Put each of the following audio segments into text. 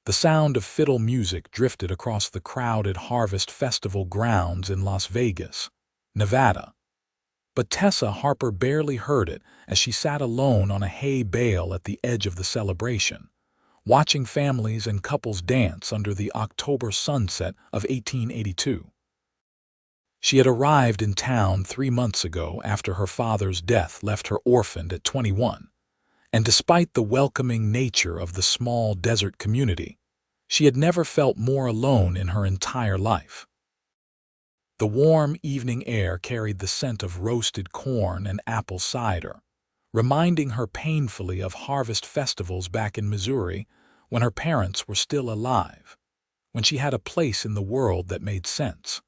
The sound of fiddle music drifted across the crowded Harvest Festival grounds in Las Vegas, Nevada. But Tessa Harper barely heard it as she sat alone on a hay bale at the edge of the celebration, watching families and couples dance under the October sunset of 1882. She had arrived in town 3 months ago after her father's death left her orphaned at 21, and despite the welcoming nature of the small desert community, she had never felt more alone in her entire life. The warm evening air carried the scent of roasted corn and apple cider, reminding her painfully of harvest festivals back in Missouri when her parents were still alive, when she had a place in the world that made sense.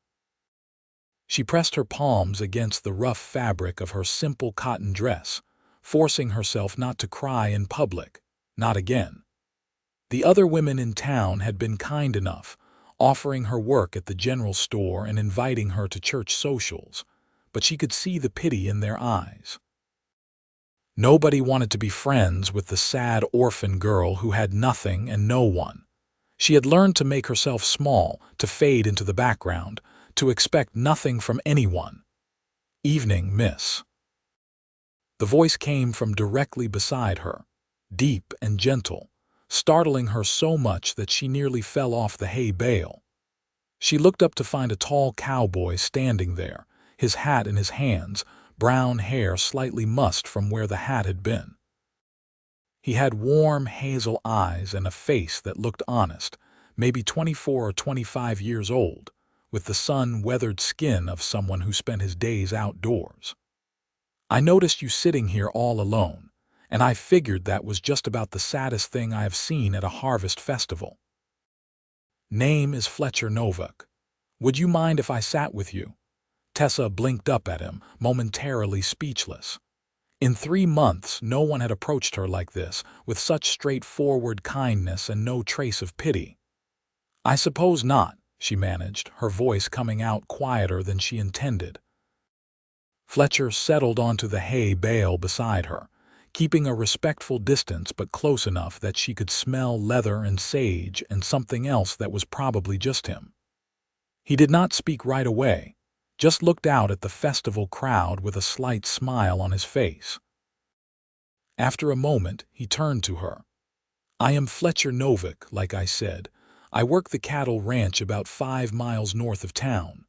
She pressed her palms against the rough fabric of her simple cotton dress, forcing herself not to cry in public, not again. The other women in town had been kind enough, offering her work at the general store and inviting her to church socials, but she could see the pity in their eyes. Nobody wanted to be friends with the sad orphan girl who had nothing and no one. She had learned to make herself small, to fade into the background, to expect nothing from anyone. "Evening, miss." The voice came from directly beside her, deep and gentle, startling her so much that she nearly fell off the hay bale. She looked up to find a tall cowboy standing there, his hat in his hands, brown hair slightly mussed from where the hat had been. He had warm hazel eyes and a face that looked honest, maybe 24 or 25 years old, with the sun-weathered skin of someone who spent his days outdoors. "I noticed you sitting here all alone, and I figured that was just about the saddest thing I have seen at a harvest festival. Name is Fletcher Novak. Would you mind if I sat with you?" Tessa blinked up at him, momentarily speechless. In 3 months, no one had approached her like this, with such straightforward kindness and no trace of pity. "I suppose not," she managed, her voice coming out quieter than she intended. Fletcher settled onto the hay bale beside her, keeping a respectful distance but close enough that she could smell leather and sage and something else that was probably just him. He did not speak right away, just looked out at the festival crowd with a slight smile on his face. After a moment, he turned to her. "I am Fletcher Novak, like I said. I work the cattle ranch about 5 miles north of town.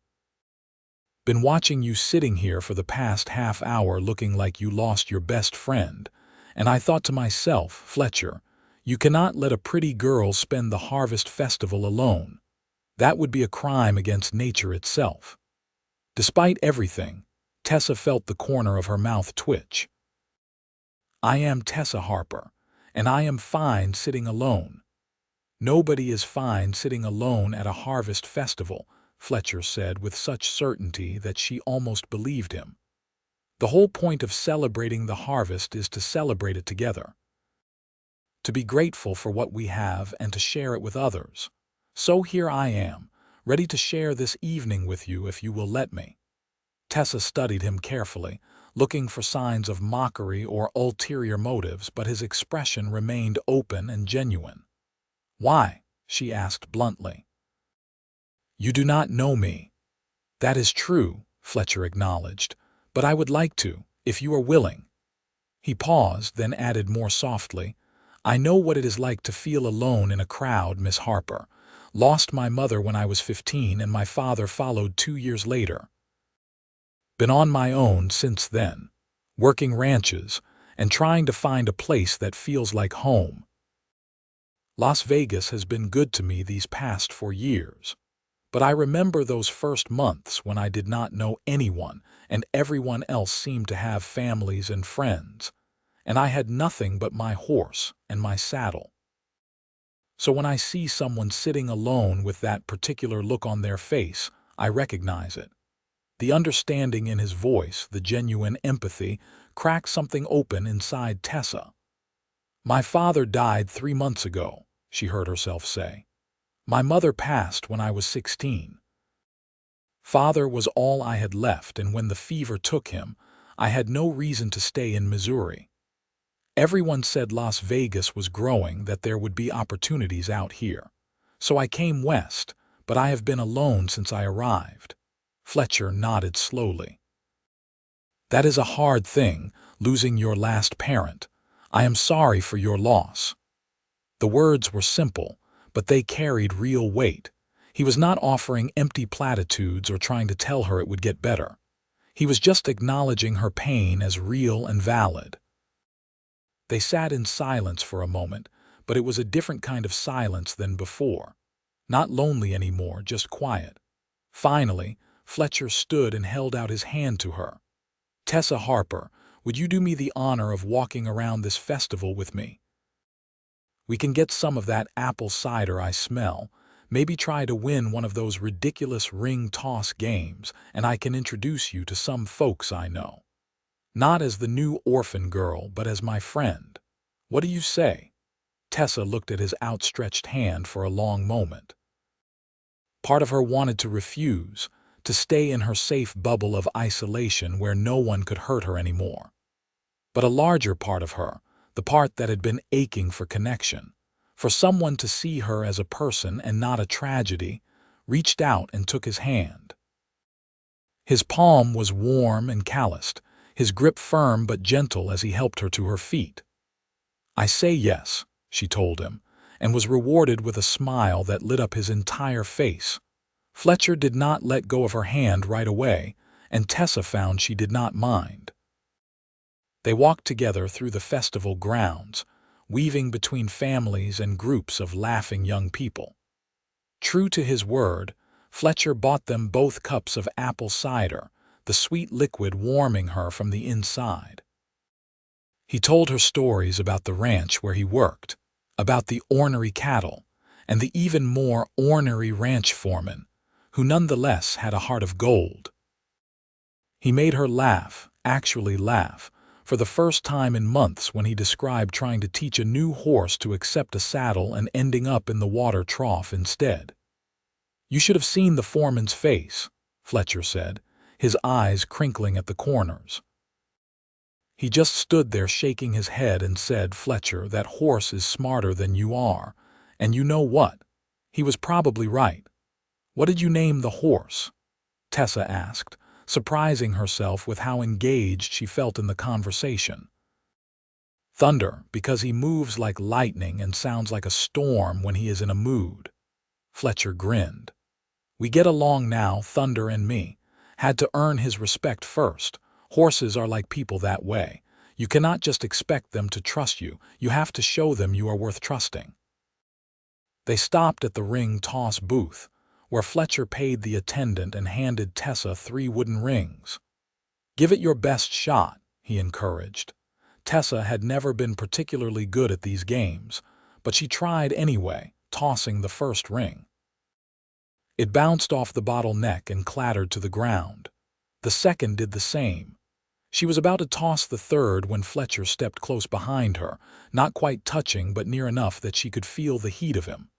Been watching you sitting here for the past half hour looking like you lost your best friend, and I thought to myself, Fletcher, you cannot let a pretty girl spend the harvest festival alone. That would be a crime against nature itself." Despite everything, Tessa felt the corner of her mouth twitch. "I am Tessa Harper, and I am fine sitting alone." "Nobody is fine sitting alone at a harvest festival," Fletcher said with such certainty that she almost believed him. "The whole point of celebrating the harvest is to celebrate it together. To be grateful for what we have and to share it with others. So here I am, ready to share this evening with you if you will let me." Tessa studied him carefully, looking for signs of mockery or ulterior motives, but his expression remained open and genuine. "Why?" she asked bluntly. "You do not know me." "That is true," Fletcher acknowledged, "but I would like to, if you are willing." He paused, then added more softly, "I know what it is like to feel alone in a crowd, Miss Harper. Lost my mother when I was 15 and my father followed 2 years later. Been on my own since then, working ranches and trying to find a place that feels like home. Las Vegas has been good to me these past 4 years. But I remember those first months when I did not know anyone and everyone else seemed to have families and friends, and I had nothing but my horse and my saddle. So when I see someone sitting alone with that particular look on their face, I recognize it. The understanding in his voice, the genuine empathy, cracked something open inside Tessa. "My father died 3 months ago," she heard herself say. "My mother passed when I was 16. Father was all I had left, and when the fever took him, I had no reason to stay in Missouri. Everyone said Las Vegas was growing, that there would be opportunities out here. So I came west, but I have been alone since I arrived. Fletcher nodded slowly. That is a hard thing, losing your last parent. I am sorry for your loss. The words were simple, but they carried real weight. He was not offering empty platitudes or trying to tell her it would get better. He was just acknowledging her pain as real and valid. They sat in silence for a moment, but it was a different kind of silence than before. Not lonely anymore, just quiet. Finally, Fletcher stood and held out his hand to her. Tessa Harper, would you do me the honor of walking around this festival with me? We can get some of that apple cider I smell, maybe try to win one of those ridiculous ring toss games, and I can introduce you to some folks I know. Not as the new orphan girl, but as my friend. What do you say? Tessa looked at his outstretched hand for a long moment. Part of her wanted to refuse, to stay in her safe bubble of isolation where no one could hurt her anymore. But a larger part of her, the part that had been aching for connection, for someone to see her as a person and not a tragedy, reached out and took his hand. His palm was warm and calloused, his grip firm but gentle as he helped her to her feet. I say yes, she told him, and was rewarded with a smile that lit up his entire face. Fletcher did not let go of her hand right away, and Tessa found she did not mind. They walked together through the festival grounds, weaving between families and groups of laughing young people. True to his word, Fletcher bought them both cups of apple cider, the sweet liquid warming her from the inside. He told her stories about the ranch where he worked, about the ornery cattle, and the even more ornery ranch foreman, who nonetheless had a heart of gold. He made her laugh, actually laugh, for the first time in months when he described trying to teach a new horse to accept a saddle and ending up in the water trough instead. You should have seen the foreman's face, Fletcher said, his eyes crinkling at the corners. He just stood there shaking his head and said, Fletcher, that horse is smarter than you are, and you know what? He was probably right. What did you name the horse? Tessa asked, surprising herself with how engaged she felt in the conversation. Thunder, because he moves like lightning and sounds like a storm when he is in a mood. Fletcher grinned. We get along now, Thunder and me. Had to earn his respect first. Horses are like people that way. You cannot just expect them to trust you. You have to show them you are worth trusting. They stopped at the ring toss booth, where Fletcher paid the attendant and handed Tessa 3 wooden rings. Give it your best shot, he encouraged. Tessa had never been particularly good at these games, but she tried anyway, tossing the first ring. It bounced off the bottle neck and clattered to the ground. The second did the same. She was about to toss the third when Fletcher stepped close behind her, not quite touching but near enough that she could feel the heat of him.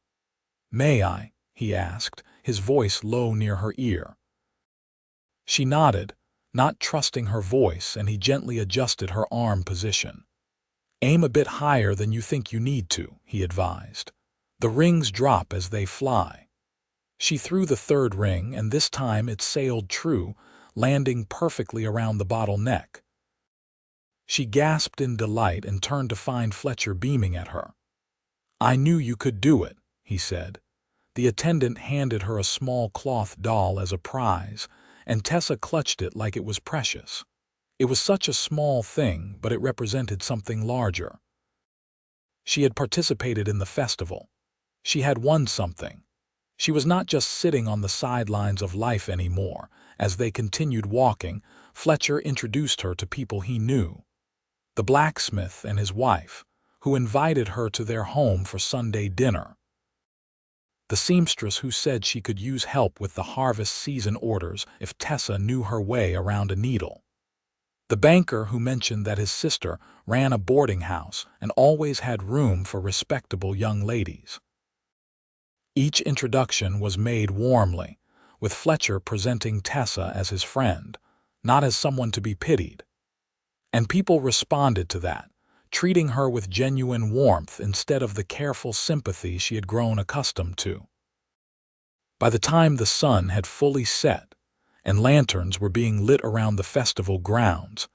May I? He asked, his voice low near her ear. She nodded, not trusting her voice, and he gently adjusted her arm position. Aim a bit higher than you think you need to, he advised. The rings drop as they fly. She threw the third ring, and this time it sailed true, landing perfectly around the bottle neck. She gasped in delight and turned to find Fletcher beaming at her. I knew you could do it, he said. The attendant handed her a small cloth doll as a prize, and Tessa clutched it like it was precious. It was such a small thing, but it represented something larger. She had participated in the festival. She had won something. She was not just sitting on the sidelines of life anymore. As they continued walking, Fletcher introduced her to people he knew. The blacksmith and his wife, who invited her to their home for Sunday dinner. The seamstress who said she could use help with the harvest season orders if Tessa knew her way around a needle. The banker who mentioned that his sister ran a boarding house and always had room for respectable young ladies. Each introduction was made warmly, with Fletcher presenting Tessa as his friend, not as someone to be pitied. And people responded to that, treating her with genuine warmth instead of the careful sympathy she had grown accustomed to. By the time the sun had fully set and lanterns were being lit around the festival grounds,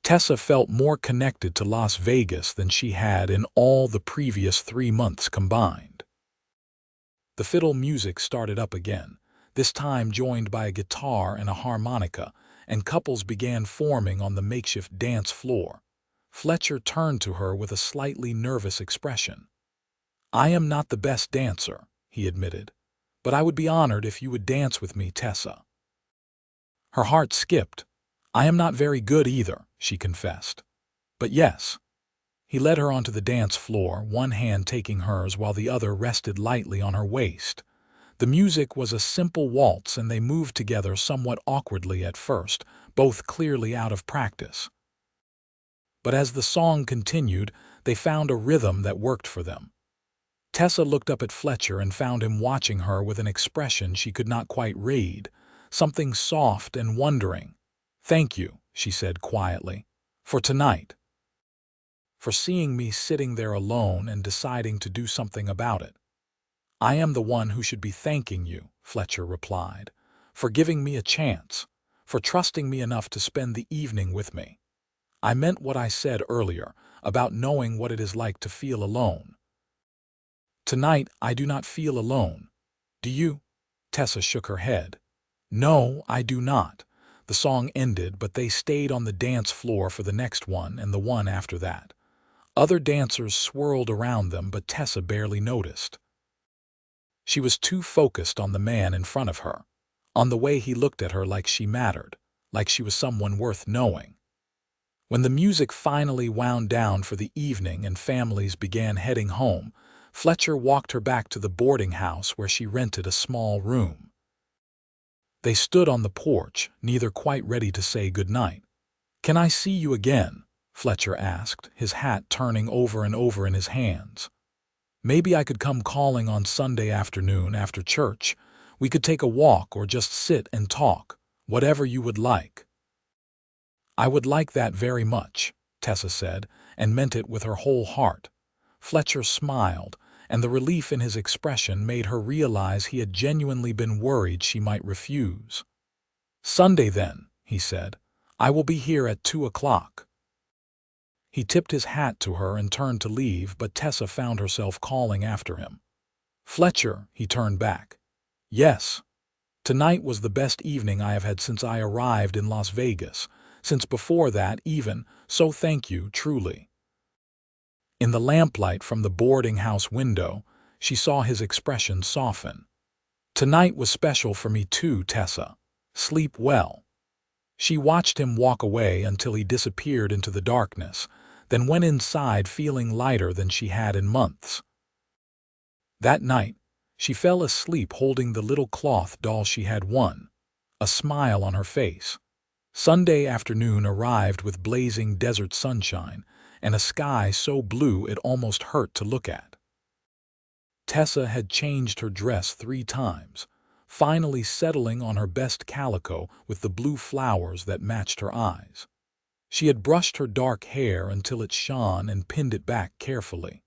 Tessa felt more connected to Las Vegas than she had in all the previous 3 months combined. The fiddle music started up again, this time joined by a guitar and a harmonica, and couples began forming on the makeshift dance floor. Fletcher turned to her with a slightly nervous expression. "I am not the best dancer," he admitted, "but I would be honored if you would dance with me, Tessa." Her heart skipped. "I am not very good either," she confessed. "But yes." He led her onto the dance floor, one hand taking hers while the other rested lightly on her waist. The music was a simple waltz and they moved together somewhat awkwardly at first, both clearly out of practice. But as the song continued, they found a rhythm that worked for them. Tessa looked up at Fletcher and found him watching her with an expression she could not quite read, something soft and wondering. "Thank you," she said quietly, "for tonight. For seeing me sitting there alone and deciding to do something about it." "I am the one who should be thanking you," Fletcher replied, "for giving me a chance, for trusting me enough to spend the evening with me. I meant what I said earlier about knowing what it is like to feel alone. Tonight I do not feel alone. Do you?" Tessa shook her head. "No, I do not." The song ended, but they stayed on the dance floor for the next one and the one after that. Other dancers swirled around them, but Tessa barely noticed. She was too focused on the man in front of her, on the way he looked at her like she mattered, like she was someone worth knowing. When the music finally wound down for the evening and families began heading home, Fletcher walked her back to the boarding house where she rented a small room. They stood on the porch, neither quite ready to say goodnight. "Can I see you again?" Fletcher asked, his hat turning over and over in his hands. "Maybe I could come calling on Sunday afternoon after church. We could take a walk or just sit and talk, whatever you would like." "I would like that very much," Tessa said, and meant it with her whole heart. Fletcher smiled, and the relief in his expression made her realize he had genuinely been worried she might refuse. "Sunday then," he said. "I will be here at 2 o'clock." He tipped his hat to her and turned to leave, but Tessa found herself calling after him. "Fletcher," he turned back. "Yes. Tonight was the best evening I have had since I arrived in Las Vegas, since before that even, so thank you, truly." In the lamplight from the boarding house window, she saw his expression soften. "Tonight was special for me too, Tessa. Sleep well." She watched him walk away until he disappeared into the darkness, then went inside feeling lighter than she had in months. That night, she fell asleep holding the little cloth doll she had won, a smile on her face. Sunday afternoon arrived with blazing desert sunshine and a sky so blue it almost hurt to look at. Tessa had changed her dress 3 times, finally settling on her best calico with the blue flowers that matched her eyes. She had brushed her dark hair until it shone and pinned it back carefully.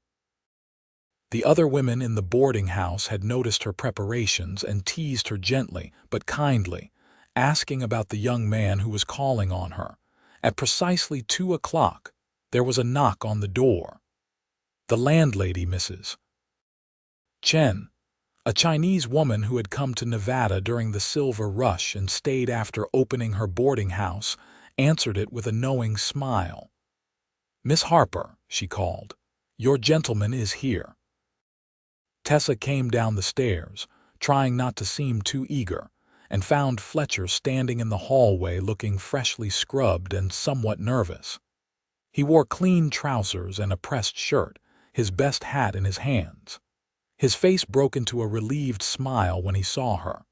The other women in the boarding house had noticed her preparations and teased her gently but kindly, asking about the young man who was calling on her. At precisely 2 o'clock, there was a knock on the door. The landlady, Mrs. Chen, a Chinese woman who had come to Nevada during the Silver Rush and stayed after opening her boarding house, answered it with a knowing smile. "Miss Harper," she called, "your gentleman is here." Tessa came down the stairs, trying not to seem too eager, and found Fletcher standing in the hallway looking freshly scrubbed and somewhat nervous. He wore clean trousers and a pressed shirt, his best hat in his hands. His face broke into a relieved smile when he saw her.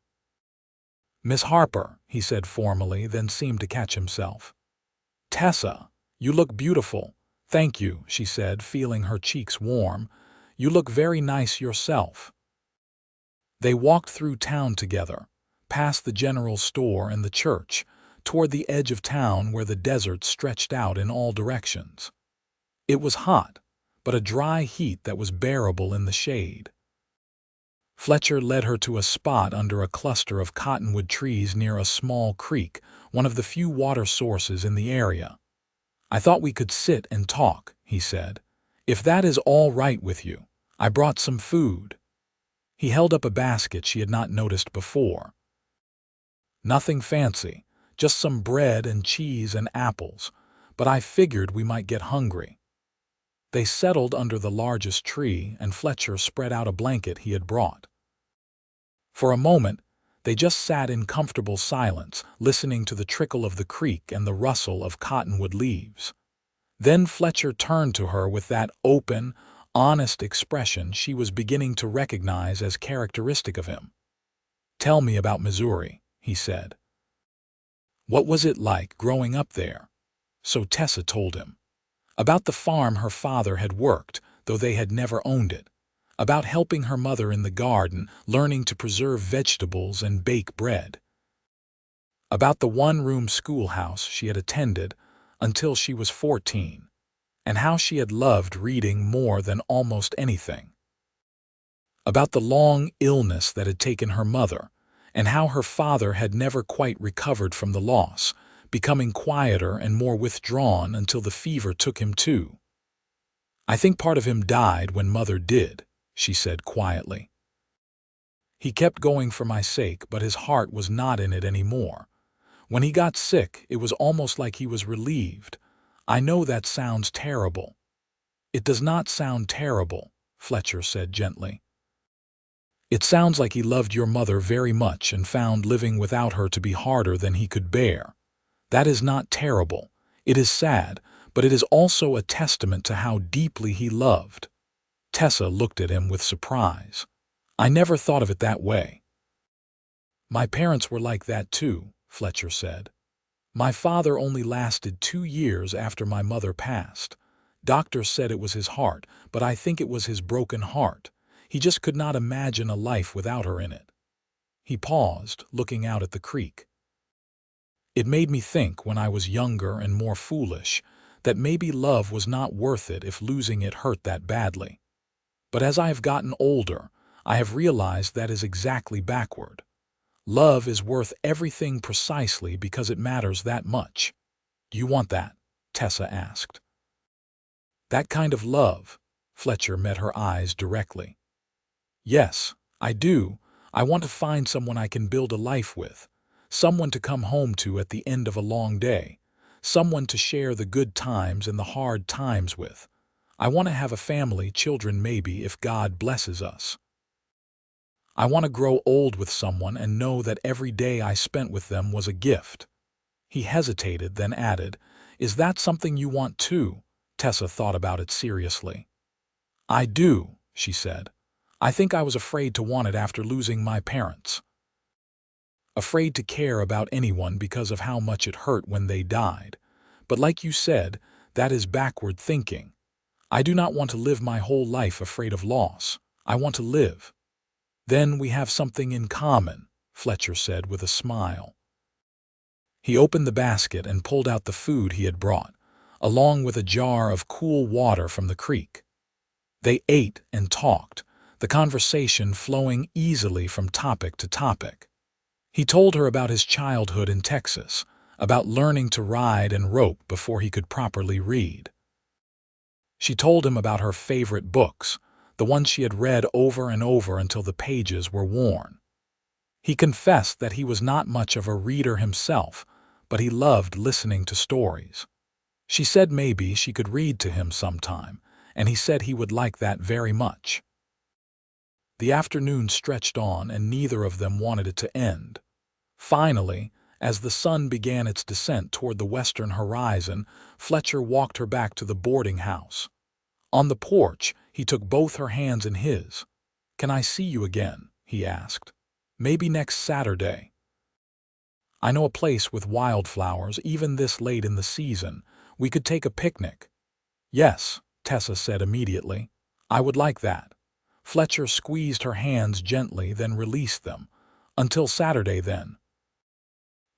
"Miss Harper," he said formally, then seemed to catch himself. "Tessa, you look beautiful." "Thank you," she said, feeling her cheeks warm. "You look very nice yourself." They walked through town together, past the general store and the church, toward the edge of town where the desert stretched out in all directions. It was hot, but a dry heat that was bearable in the shade. Fletcher led her to a spot under a cluster of cottonwood trees near a small creek, one of the few water sources in the area. "I thought we could sit and talk," he said. "If that is all right with you, I brought some food." He held up a basket she had not noticed before. "Nothing fancy, just some bread and cheese and apples, but I figured we might get hungry." They settled under the largest tree, and Fletcher spread out a blanket he had brought. For a moment, they just sat in comfortable silence, listening to the trickle of the creek and the rustle of cottonwood leaves. Then Fletcher turned to her with that open, honest expression she was beginning to recognize as characteristic of him. "Tell me about Missouri," he said. What was it like growing up there? So Tessa told him. About the farm her father had worked, though they had never owned it. About helping her mother in the garden, learning to preserve vegetables and bake bread. About the one-room schoolhouse she had attended until she was 14, and how she had loved reading more than almost anything. About the long illness that had taken her mother, and how her father had never quite recovered from the loss, becoming quieter and more withdrawn until the fever took him too. "I think part of him died when Mother did," she said quietly. "He kept going for my sake, but his heart was not in it anymore. When he got sick, it was almost like he was relieved. I know that sounds terrible." "It does not sound terrible," Fletcher said gently. "It sounds like he loved your mother very much and found living without her to be harder than he could bear. That is not terrible. It is sad, but it is also a testament to how deeply he loved." Tessa looked at him with surprise. "I never thought of it that way." "My parents were like that too," Fletcher said. "My father only lasted 2 years after my mother passed. Doctors said it was his heart, but I think it was his broken heart. He just could not imagine a life without her in it." He paused, looking out at the creek. "It made me think, when I was younger and more foolish, that maybe love was not worth it if losing it hurt that badly. But as I have gotten older, I have realized that is exactly backward. Love is worth everything precisely because it matters that much." "Do you want that?" Tessa asked. "That kind of love?" Fletcher met her eyes directly. "Yes, I do. I want to find someone I can build a life with. Someone to come home to at the end of a long day. Someone to share the good times and the hard times with. I want to have a family, children maybe, if God blesses us. I want to grow old with someone and know that every day I spent with them was a gift." He hesitated, then added, "Is that something you want too?" Tessa thought about it seriously. "I do," she said. "I think I was afraid to want it after losing my parents. Afraid to care about anyone because of how much it hurt when they died. But like you said, that is backward thinking. I do not want to live my whole life afraid of loss. I want to live." "Then we have something in common," Fletcher said with a smile. He opened the basket and pulled out the food he had brought, along with a jar of cool water from the creek. They ate and talked, the conversation flowing easily from topic to topic. He told her about his childhood in Texas, about learning to ride and rope before he could properly read. She told him about her favorite books, the ones she had read over and over until the pages were worn. He confessed that he was not much of a reader himself, but he loved listening to stories. She said maybe she could read to him sometime, and he said he would like that very much. The afternoon stretched on, and neither of them wanted it to end. Finally, as the sun began its descent toward the western horizon, Fletcher walked her back to the boarding house. On the porch, he took both her hands in his. "Can I see you again?" he asked. "Maybe next Saturday. I know a place with wildflowers, even this late in the season. We could take a picnic." "Yes," Tessa said immediately. "I would like that." Fletcher squeezed her hands gently, then released them. "Until Saturday, then."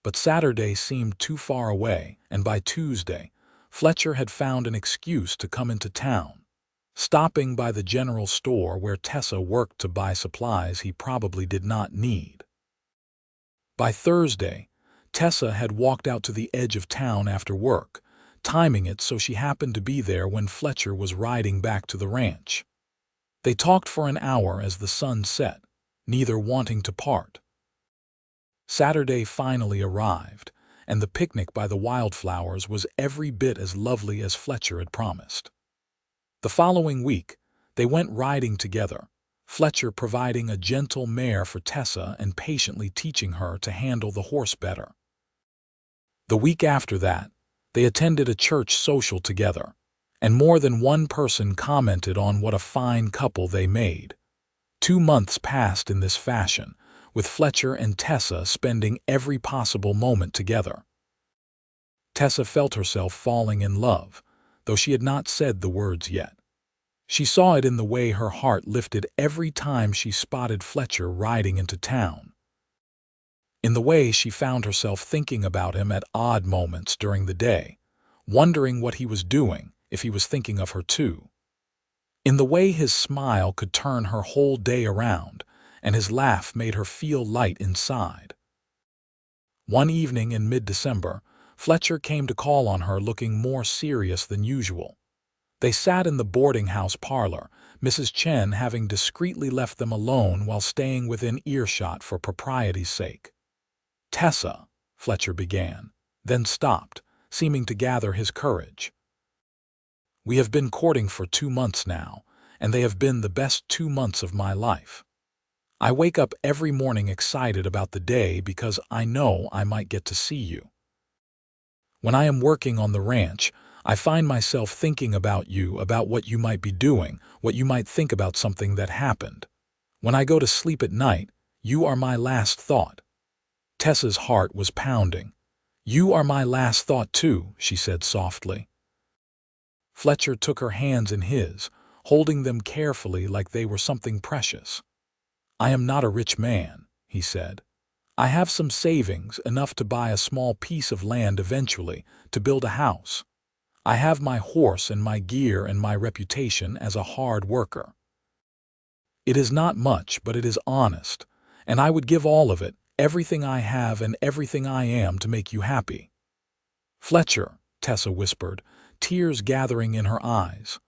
But Saturday seemed too far away, and by Tuesday, Fletcher had found an excuse to come into town, stopping by the general store where Tessa worked to buy supplies he probably did not need. By Thursday, Tessa had walked out to the edge of town after work, timing it so she happened to be there when Fletcher was riding back to the ranch. They talked for an hour as the sun set, neither wanting to part. Saturday finally arrived, and the picnic by the wildflowers was every bit as lovely as Fletcher had promised. The following week, they went riding together, Fletcher providing a gentle mare for Tessa and patiently teaching her to handle the horse better. The week after that, they attended a church social together, and more than one person commented on what a fine couple they made. 2 months passed in this fashion, with Fletcher and Tessa spending every possible moment together. Tessa felt herself falling in love, though she had not said the words yet. She saw it in the way her heart lifted every time she spotted Fletcher riding into town, in the way she found herself thinking about him at odd moments during the day, wondering what he was doing, if he was thinking of her too, in the way his smile could turn her whole day around, and his laugh made her feel light inside. One evening in mid-December, Fletcher came to call on her looking more serious than usual. They sat in the boarding house parlor, Mrs. Chen having discreetly left them alone while staying within earshot for propriety's sake. "Tessa," Fletcher began, then stopped, seeming to gather his courage. "We have been courting for 2 months now, and they have been the best 2 months of my life. I wake up every morning excited about the day because I know I might get to see you. When I am working on the ranch, I find myself thinking about you, about what you might be doing, what you might think about something that happened. When I go to sleep at night, you are my last thought." Tessa's heart was pounding. "You are my last thought too," she said softly. Fletcher took her hands in his, holding them carefully like they were something precious. "I am not a rich man," he said. "I have some savings, enough to buy a small piece of land eventually, to build a house. I have my horse and my gear and my reputation as a hard worker. It is not much, but it is honest, and I would give all of it, everything I have and everything I am, to make you happy." "Fletcher," Tessa whispered, tears gathering in her eyes.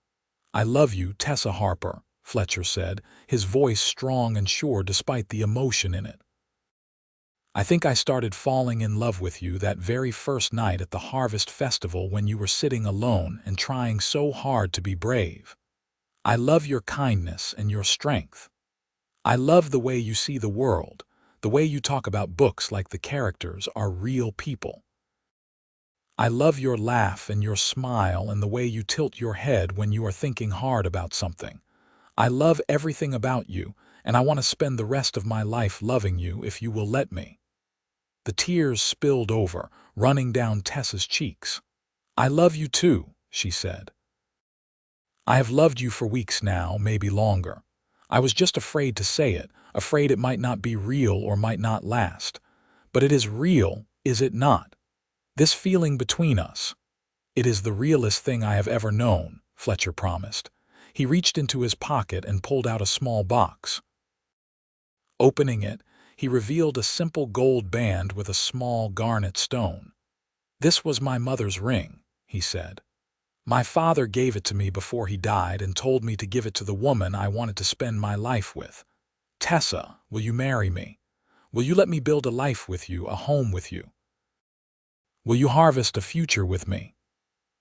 "I love you, Tessa Harper," Fletcher said, his voice strong and sure despite the emotion in it. "I think I started falling in love with you that very first night at the Harvest Festival when you were sitting alone and trying so hard to be brave. I love your kindness and your strength. I love the way you see the world, the way you talk about books like the characters are real people. I love your laugh and your smile and the way you tilt your head when you are thinking hard about something. I love everything about you, and I want to spend the rest of my life loving you if you will let me." The tears spilled over, running down Tessa's cheeks. "I love you too," she said. "I have loved you for weeks now, maybe longer. I was just afraid to say it, afraid it might not be real or might not last. But it is real, is it not? This feeling between us. It is the realest thing I have ever known," Fletcher promised. He reached into his pocket and pulled out a small box. Opening it, he revealed a simple gold band with a small garnet stone. "This was my mother's ring," he said. "My father gave it to me before he died and told me to give it to the woman I wanted to spend my life with. Tessa, will you marry me? Will you let me build a life with you, a home with you? Will you harvest a future with me?"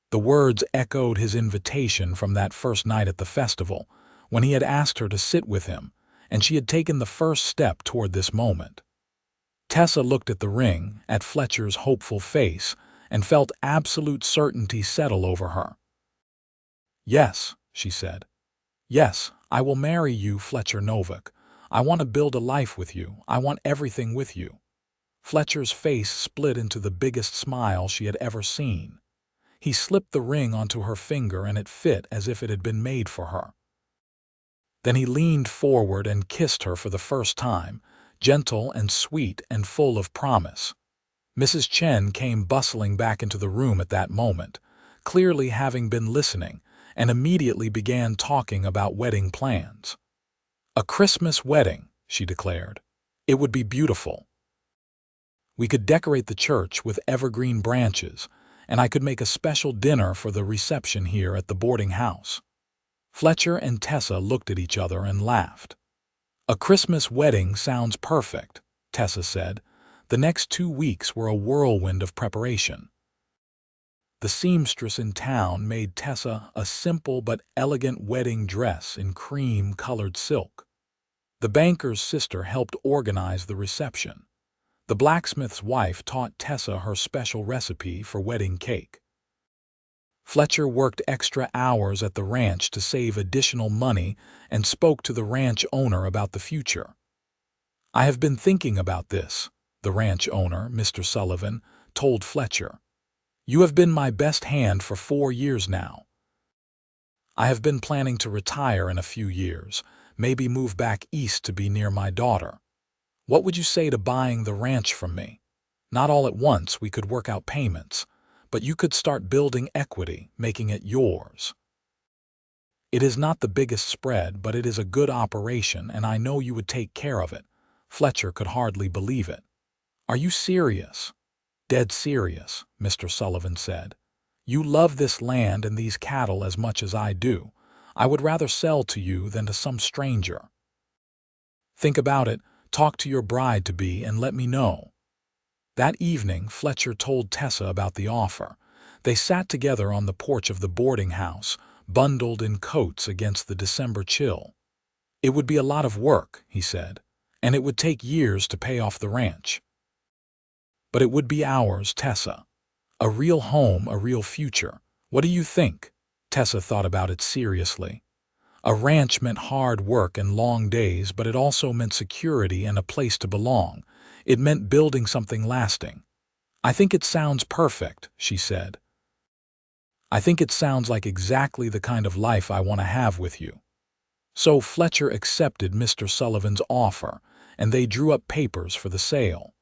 The words echoed his invitation from that first night at the festival, when he had asked her to sit with him, and she had taken the first step toward this moment. Tessa looked at the ring, at Fletcher's hopeful face, and felt absolute certainty settle over her. "Yes," she said. "Yes, I will marry you, Fletcher Novak. I want to build a life with you. I want everything with you." Fletcher's face split into the biggest smile she had ever seen. He slipped the ring onto her finger and it fit as if it had been made for her. Then he leaned forward and kissed her for the first time, gentle and sweet and full of promise. Mrs. Chen came bustling back into the room at that moment, clearly having been listening, and immediately began talking about wedding plans. "A Christmas wedding," she declared. "It would be beautiful. We could decorate the church with evergreen branches, and I could make a special dinner for the reception here at the boarding house." Fletcher and Tessa looked at each other and laughed. "A Christmas wedding sounds perfect," Tessa said. The next 2 weeks were a whirlwind of preparation. The seamstress in town made Tessa a simple but elegant wedding dress in cream-colored silk. The banker's sister helped organize the reception. The blacksmith's wife taught Tessa her special recipe for wedding cake. Fletcher worked extra hours at the ranch to save additional money and spoke to the ranch owner about the future. "I have been thinking about this," the ranch owner, Mr. Sullivan, told Fletcher. "You have been my best hand for 4 years now. I have been planning to retire in a few years, maybe move back east to be near my daughter. What would you say to buying the ranch from me? Not all at once, we could work out payments, but you could start building equity, making it yours. It is not the biggest spread, but it is a good operation, and I know you would take care of it." Fletcher could hardly believe it. "Are you serious?" "Dead serious," Mr. Sullivan said. "You love this land and these cattle as much as I do. I would rather sell to you than to some stranger. Think about it, talk to your bride-to-be, and let me know." That evening, Fletcher told Tessa about the offer. They sat together on the porch of the boarding house, bundled in coats against the December chill. "It would be a lot of work," he said, "and it would take years to pay off the ranch. But it would be ours, Tessa. A real home, a real future. What do you think?" Tessa thought about it seriously. A ranch meant hard work and long days, but it also meant security and a place to belong. It meant building something lasting. "I think it sounds perfect," she said. "I think it sounds like exactly the kind of life I want to have with you." So Fletcher accepted Mr. Sullivan's offer, and they drew up papers for the sale.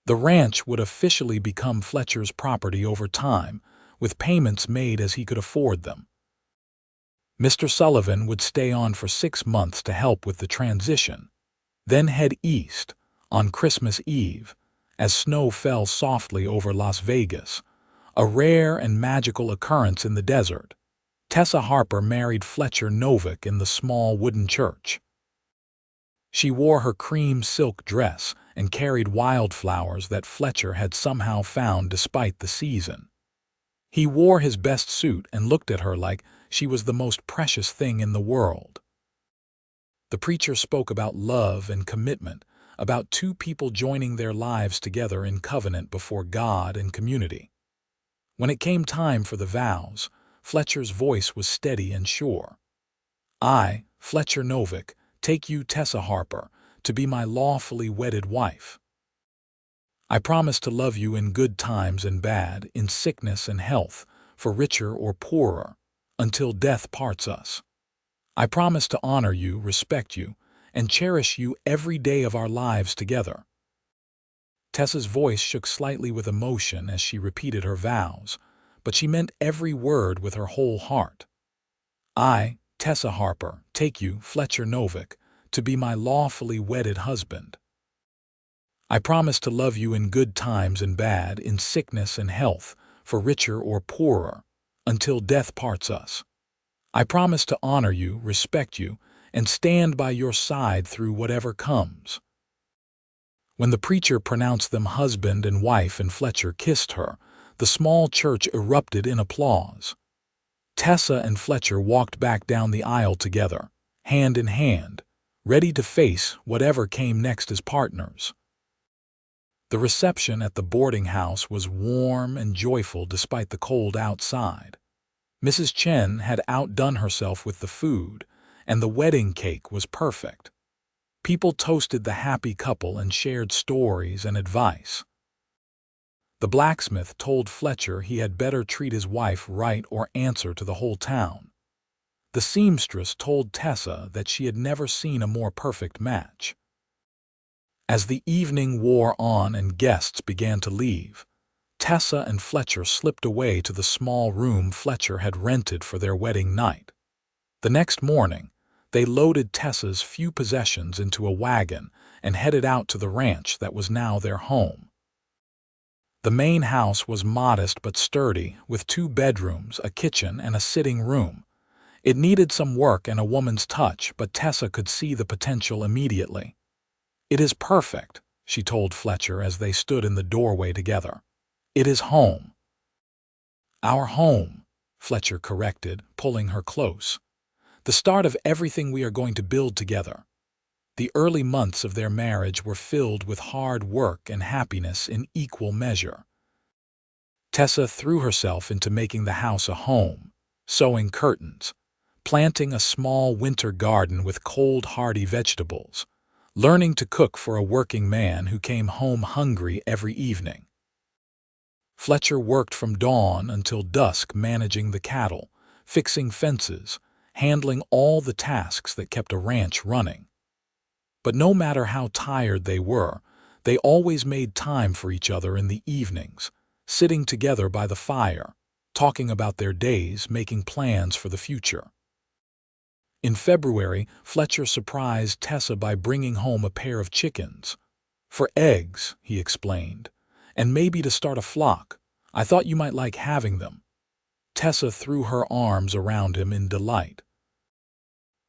The ranch would officially become Fletcher's property over time, with payments made as he could afford them. Mr. Sullivan would stay on for 6 months to help with the transition, then head east on Christmas Eve, as snow fell softly over Las Vegas, a rare and magical occurrence in the desert. Tessa Harper married Fletcher Novak in the small wooden church. She wore her cream silk dress and carried wildflowers that Fletcher had somehow found despite the season. He wore his best suit and looked at her like she was the most precious thing in the world. The preacher spoke about love and commitment, about 2 people joining their lives together in covenant before God and community. When it came time for the vows, Fletcher's voice was steady and sure. "I, Fletcher Novak, take you, Tessa Harper, to be my lawfully wedded wife. I promise to love you in good times and bad, in sickness and health, for richer or poorer, until death parts us. I promise to honor you, respect you, and cherish you every day of our lives together." Tessa's voice shook slightly with emotion as she repeated her vows, but she meant every word with her whole heart. "I, Tessa Harper, take you, Fletcher Novak, to be my lawfully wedded husband. I promise to love you in good times and bad, in sickness and health, for richer or poorer, until death parts us. I promise to honor you, respect you, and stand by your side through whatever comes." When the preacher pronounced them husband and wife and Fletcher kissed her, the small church erupted in applause. Tessa and Fletcher walked back down the aisle together, hand in hand, ready to face whatever came next as partners. The reception at the boarding house was warm and joyful despite the cold outside. Mrs. Chen had outdone herself with the food, and the wedding cake was perfect. People toasted the happy couple and shared stories and advice. The blacksmith told Fletcher he had better treat his wife right or answer to the whole town. The seamstress told Tessa that she had never seen a more perfect match. As the evening wore on and guests began to leave, Tessa and Fletcher slipped away to the small room Fletcher had rented for their wedding night. The next morning, they loaded Tessa's few possessions into a wagon and headed out to the ranch that was now their home. The main house was modest but sturdy, with 2 bedrooms, a kitchen, and a sitting room. It needed some work and a woman's touch, but Tessa could see the potential immediately. "It is perfect," she told Fletcher as they stood in the doorway together. "It is home." "Our home," Fletcher corrected, pulling her close. "The start of everything we are going to build together." The early months of their marriage were filled with hard work and happiness in equal measure. Tessa threw herself into making the house a home, sewing curtains, planting a small winter garden with cold, hardy vegetables, learning to cook for a working man who came home hungry every evening. Fletcher worked from dawn until dusk, managing the cattle, fixing fences, handling all the tasks that kept a ranch running. But no matter how tired they were, they always made time for each other in the evenings, sitting together by the fire, talking about their days, making plans for the future. In February, Fletcher surprised Tessa by bringing home a pair of chickens. "For eggs," he explained, "and maybe to start a flock. I thought you might like having them." Tessa threw her arms around him in delight.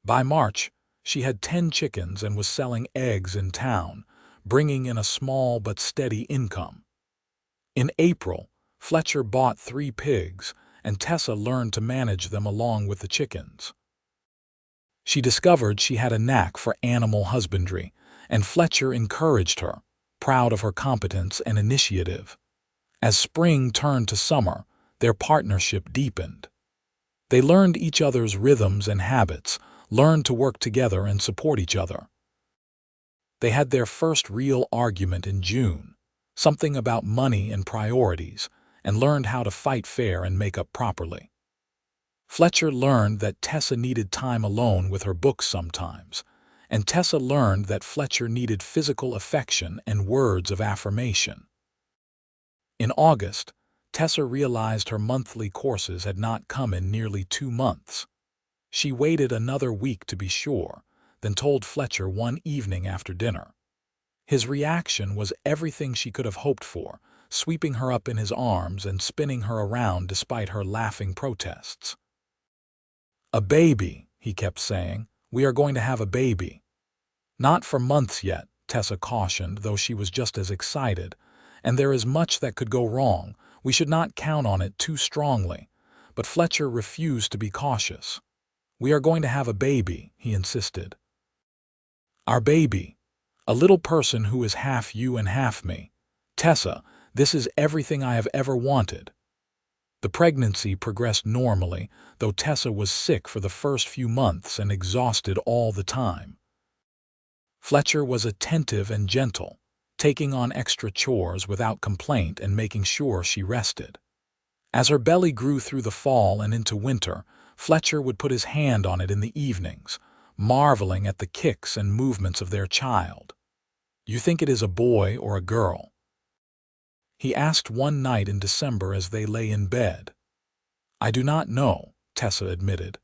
By March, she had 10 chickens and was selling eggs in town, bringing in a small but steady income. In April, Fletcher bought 3 pigs, and Tessa learned to manage them along with the chickens. She discovered she had a knack for animal husbandry, and Fletcher encouraged her, proud of her competence and initiative. As spring turned to summer, their partnership deepened. They learned each other's rhythms and habits, learned to work together and support each other. They had their first real argument in June, something about money and priorities, and learned how to fight fair and make up properly. Fletcher learned that Tessa needed time alone with her books sometimes, and Tessa learned that Fletcher needed physical affection and words of affirmation. In August, Tessa realized her monthly courses had not come in nearly 2 months. She waited another week to be sure, then told Fletcher one evening after dinner. His reaction was everything she could have hoped for, sweeping her up in his arms and spinning her around despite her laughing protests. "A baby," he kept saying. "We are going to have a baby." "Not for months yet," Tessa cautioned, though she was just as excited. "And there is much that could go wrong. We should not count on it too strongly." But Fletcher refused to be cautious. "We are going to have a baby," he insisted. "Our baby. A little person who is half you and half me. Tessa, this is everything I have ever wanted." The pregnancy progressed normally, though Tessa was sick for the first few months and exhausted all the time. Fletcher was attentive and gentle, taking on extra chores without complaint and making sure she rested. As her belly grew through the fall and into winter, Fletcher would put his hand on it in the evenings, marveling at the kicks and movements of their child. "You think it is a boy or a girl?" he asked one night in December as they lay in bed. "I do not know," Tessa admitted.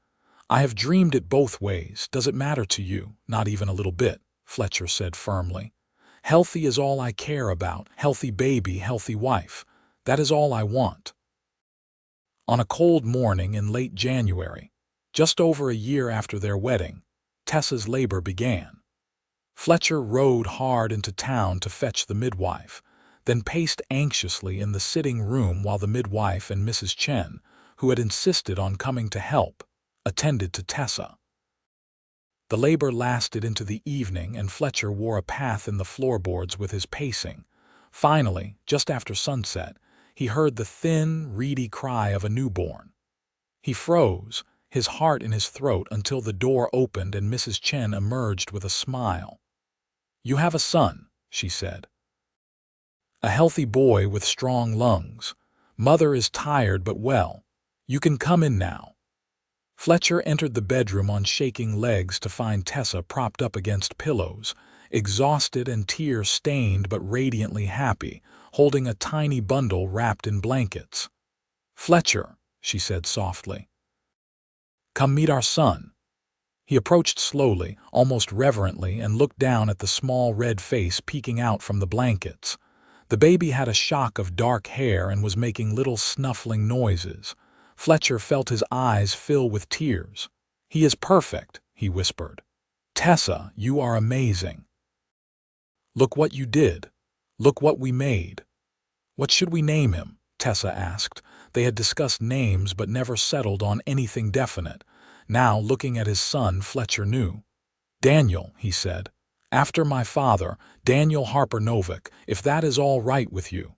"I have dreamed it both ways. Does it matter to you?" "Not even a little bit," Fletcher said firmly. "Healthy is all I care about. Healthy baby, healthy wife. That is all I want." On a cold morning in late January, just over a year after their wedding, Tessa's labor began. Fletcher rode hard into town to fetch the midwife, then paced anxiously in the sitting room while the midwife and Mrs. Chen, who had insisted on coming to help, attended to Tessa. The labor lasted into the evening, and Fletcher wore a path in the floorboards with his pacing. Finally, just after sunset, he heard the thin, reedy cry of a newborn. He froze, his heart in his throat, until the door opened and Mrs. Chen emerged with a smile. "You have a son," she said. "A healthy boy with strong lungs. Mother is tired but well. You can come in now." Fletcher entered the bedroom on shaking legs to find Tessa propped up against pillows, exhausted and tear-stained but radiantly happy, holding a tiny bundle wrapped in blankets. "Fletcher," she said softly, "come meet our son." He approached slowly, almost reverently, and looked down at the small red face peeking out from the blankets. The baby had a shock of dark hair and was making little snuffling noises. Fletcher felt his eyes fill with tears. "He is perfect," he whispered. "Tessa, you are amazing. Look what you did. Look what we made." "What should we name him?" Tessa asked. They had discussed names but never settled on anything definite. Now, looking at his son, Fletcher knew. "Daniel," he said. "After my father, Daniel Harper Novak, if that is all right with you."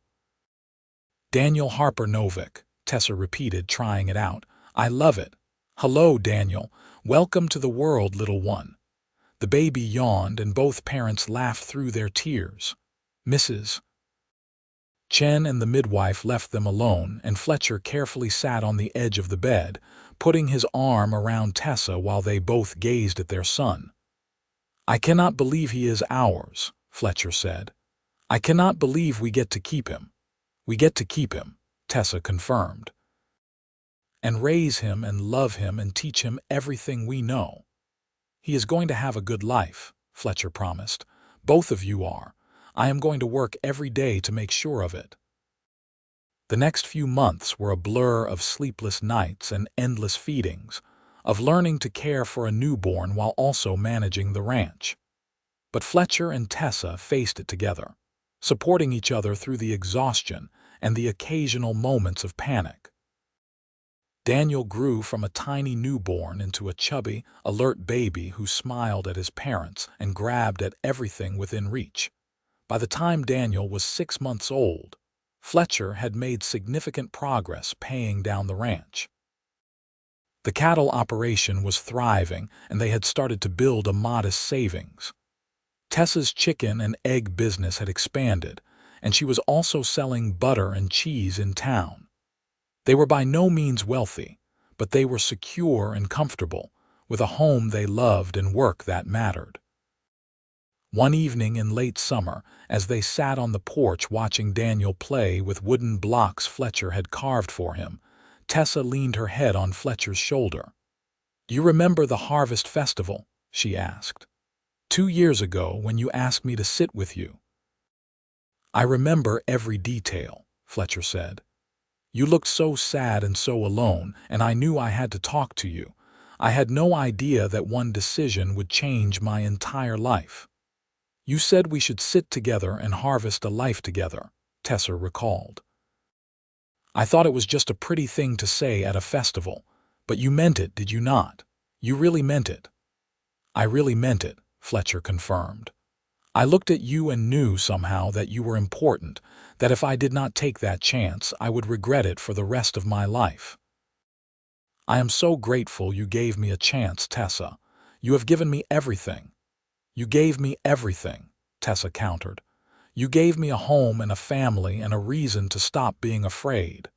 "Daniel Harper Novak," Tessa repeated, trying it out. "I love it. Hello, Daniel. Welcome to the world, little one." The baby yawned, and both parents laughed through their tears. Mrs. Chen and the midwife left them alone, and Fletcher carefully sat on the edge of the bed, putting his arm around Tessa while they both gazed at their son. "I cannot believe he is ours," Fletcher said. "I cannot believe we get to keep him." "We get to keep him," Tessa confirmed. "And raise him and love him and teach him everything we know. He is going to have a good life," Fletcher promised. "Both of you are. I am going to work every day to make sure of it." The next few months were a blur of sleepless nights and endless feedings, of learning to care for a newborn while also managing the ranch. But Fletcher and Tessa faced it together, supporting each other through the exhaustion and the occasional moments of panic. Daniel grew from a tiny newborn into a chubby, alert baby who smiled at his parents and grabbed at everything within reach. By the time Daniel was 6 months old, Fletcher had made significant progress paying down the ranch. The cattle operation was thriving, and they had started to build a modest savings. Tessa's chicken and egg business had expanded, and she was also selling butter and cheese in town. They were by no means wealthy, but they were secure and comfortable, with a home they loved and work that mattered. One evening in late summer, as they sat on the porch watching Daniel play with wooden blocks Fletcher had carved for him, Tessa leaned her head on Fletcher's shoulder. "Do you remember the Harvest Festival?" she asked. "2 years ago, when you asked me to sit with you." "I remember every detail," Fletcher said. "You looked so sad and so alone, and I knew I had to talk to you. I had no idea that one decision would change my entire life." "You said we should sit together and harvest a life together," Tessa recalled. "I thought it was just a pretty thing to say at a festival, but you meant it, did you not? You really meant it." "I really meant it," Fletcher confirmed. "I looked at you and knew somehow that you were important, that if I did not take that chance, I would regret it for the rest of my life." "I am so grateful you gave me a chance, Tessa. You have given me everything." "You gave me everything," Tessa countered. "You gave me a home and a family and a reason to stop being afraid.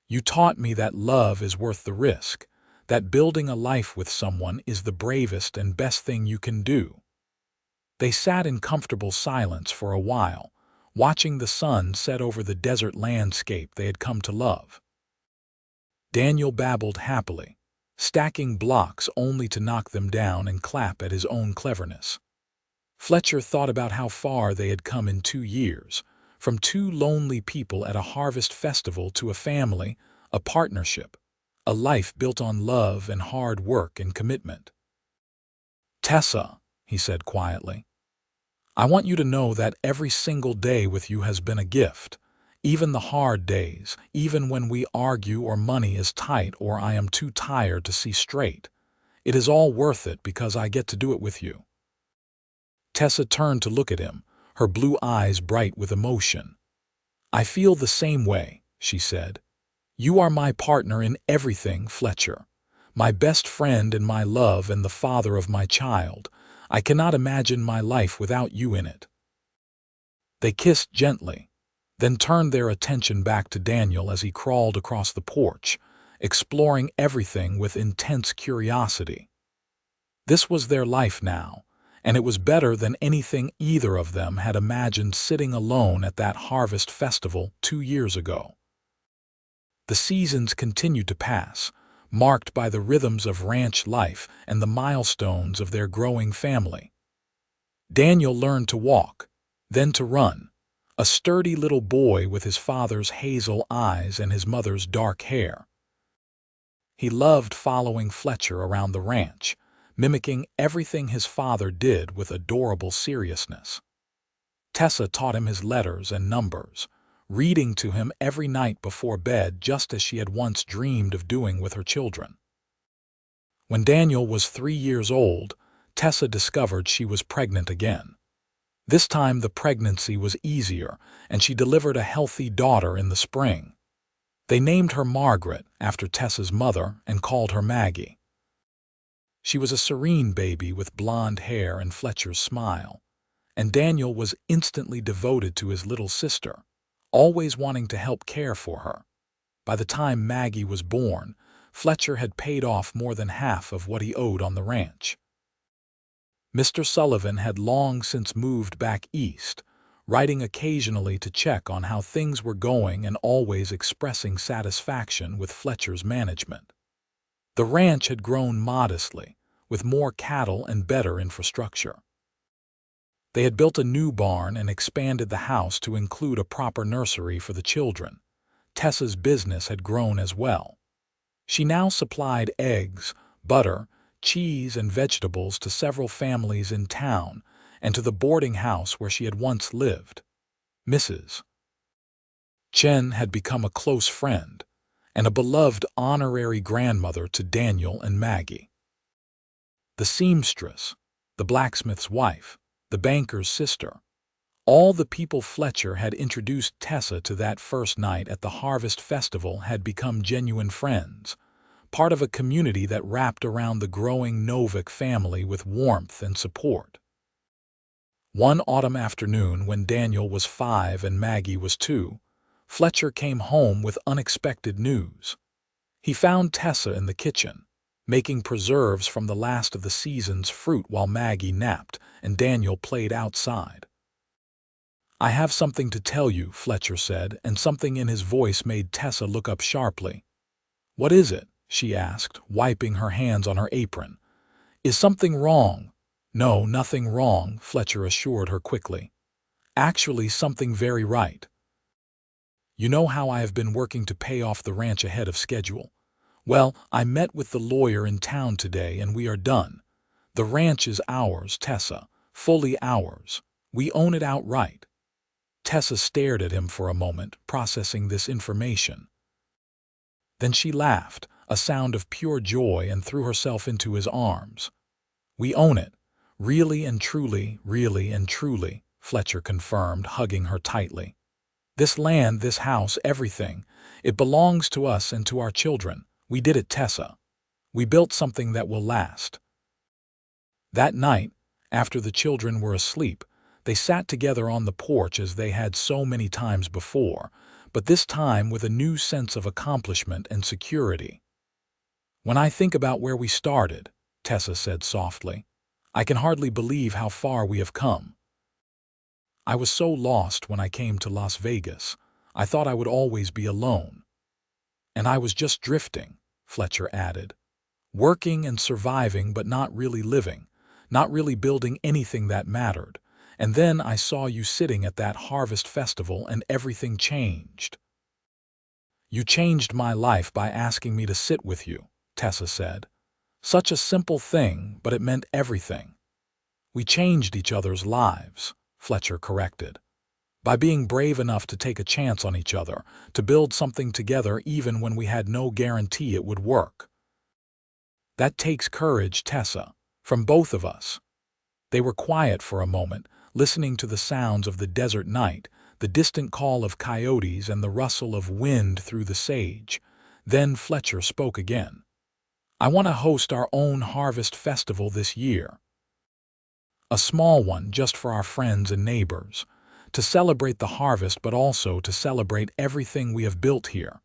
You taught me that love is worth the risk, that building a life with someone is the bravest and best thing you can do." They sat in comfortable silence for a while, watching the sun set over the desert landscape they had come to love. Daniel babbled happily, stacking blocks only to knock them down and clap at his own cleverness. Fletcher thought about how far they had come in 2 years, from 2 lonely people at a harvest festival to a family, a partnership, a life built on love and hard work and commitment. "Tessa," he said quietly, "I want you to know that every single day with you has been a gift. Even the hard days, even when we argue or money is tight or I am too tired to see straight. It is all worth it because I get to do it with you." Tessa turned to look at him, her blue eyes bright with emotion. "I feel the same way," she said. "You are my partner in everything, Fletcher. My best friend and my love and the father of my child. I cannot imagine my life without you in it." They kissed gently, then turned their attention back to Daniel as he crawled across the porch, exploring everything with intense curiosity. This was their life now, and it was better than anything either of them had imagined sitting alone at that harvest festival 2 years ago. The seasons continued to pass, marked by the rhythms of ranch life and the milestones of their growing family. Daniel learned to walk, then to run, a sturdy little boy with his father's hazel eyes and his mother's dark hair. He loved following Fletcher around the ranch, mimicking everything his father did with adorable seriousness. Tessa taught him his letters and numbers, reading to him every night before bed just as she had once dreamed of doing with her children. When Daniel was 3 years old, Tessa discovered she was pregnant again. This time the pregnancy was easier, and she delivered a healthy daughter in the spring. They named her Margaret, after Tessa's mother, and called her Maggie. She was a serene baby with blonde hair and Fletcher's smile, and Daniel was instantly devoted to his little sister, always wanting to help care for her. By the time Maggie was born, Fletcher had paid off more than half of what he owed on the ranch. Mr. Sullivan had long since moved back east, writing occasionally to check on how things were going and always expressing satisfaction with Fletcher's management. The ranch had grown modestly, with more cattle and better infrastructure. They had built a new barn and expanded the house to include a proper nursery for the children. Tessa's business had grown as well. She now supplied eggs, butter, cheese, and vegetables to several families in town and to the boarding house where she had once lived. Mrs. Chen had become a close friend and a beloved honorary grandmother to Daniel and Maggie. The seamstress, the blacksmith's wife, the banker's sister, all the people Fletcher had introduced Tessa to that first night at the Harvest Festival had become genuine friends, part of a community that wrapped around the growing Novak family with warmth and support. One autumn afternoon when Daniel was 5 and Maggie was 2, Fletcher came home with unexpected news. He found Tessa in the kitchen, making preserves from the last of the season's fruit while Maggie napped and Daniel played outside. "I have something to tell you," Fletcher said, and something in his voice made Tessa look up sharply. "What is it?" she asked, wiping her hands on her apron. "Is something wrong?" "No, nothing wrong," Fletcher assured her quickly. "Actually, something very right. You know how I have been working to pay off the ranch ahead of schedule? Well, I met with the lawyer in town today and we are done. The ranch is ours, Tessa, fully ours. We own it outright." Tessa stared at him for a moment, processing this information. Then she laughed, a sound of pure joy, and threw herself into his arms. "We own it. Really and truly, Fletcher confirmed, hugging her tightly. "This land, this house, everything, it belongs to us and to our children. We did it, Tessa. We built something that will last." That night, after the children were asleep, they sat together on the porch as they had so many times before, but this time with a new sense of accomplishment and security. "When I think about where we started," Tessa said softly, "I can hardly believe how far we have come. I was so lost when I came to Las Vegas. I thought I would always be alone. And I was just drifting," Fletcher added, "working and surviving but not really living, not really building anything that mattered. And then I saw you sitting at that Harvest Festival and everything changed." "You changed my life by asking me to sit with you," Tessa said. "Such a simple thing, but it meant everything." "We changed each other's lives," Fletcher corrected, "by being brave enough to take a chance on each other, to build something together even when we had no guarantee it would work. That takes courage, Tessa, from both of us." They were quiet for a moment, listening to the sounds of the desert night, the distant call of coyotes and the rustle of wind through the sage. Then Fletcher spoke again. "I want to host our own Harvest Festival this year. A small one just for our friends and neighbors, to celebrate the harvest but also to celebrate everything we have built here.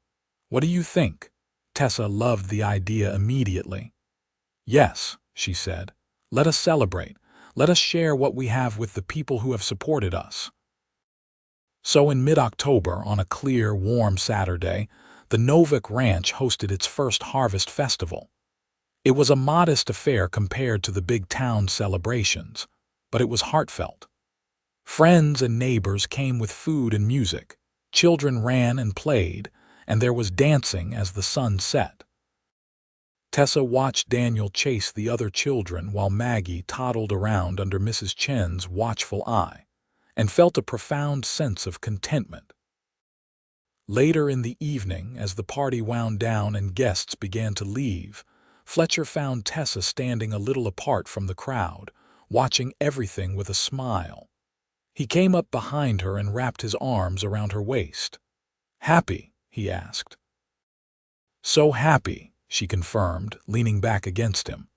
What do you think?" Tessa loved the idea immediately. "Yes," she said, "let us celebrate. Let us share what we have with the people who have supported us." So in mid-October, on a clear, warm Saturday, the Novak Ranch hosted its first harvest festival. It was a modest affair compared to the big town celebrations, but it was heartfelt. Friends and neighbors came with food and music, children ran and played, and there was dancing as the sun set. Tessa watched Daniel chase the other children while Maggie toddled around under Mrs. Chen's watchful eye, and felt a profound sense of contentment. Later in the evening, as the party wound down and guests began to leave, Fletcher found Tessa standing a little apart from the crowd, watching everything with a smile. He came up behind her and wrapped his arms around her waist. "Happy?" he asked. "So happy," she confirmed, leaning back against him.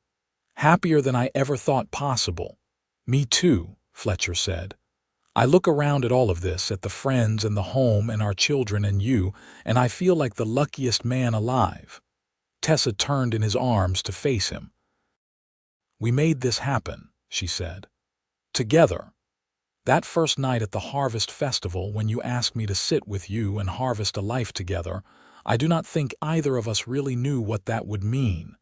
"Happier than I ever thought possible." "Me too," Fletcher said. "I look around at all of this, at the friends and the home and our children and you, and I feel like the luckiest man alive." Tessa turned in his arms to face him. "We made this happen," she said. "Together. That first night at the Harvest Festival, when you asked me to sit with you and harvest a life together, I do not think either of us really knew what that would mean.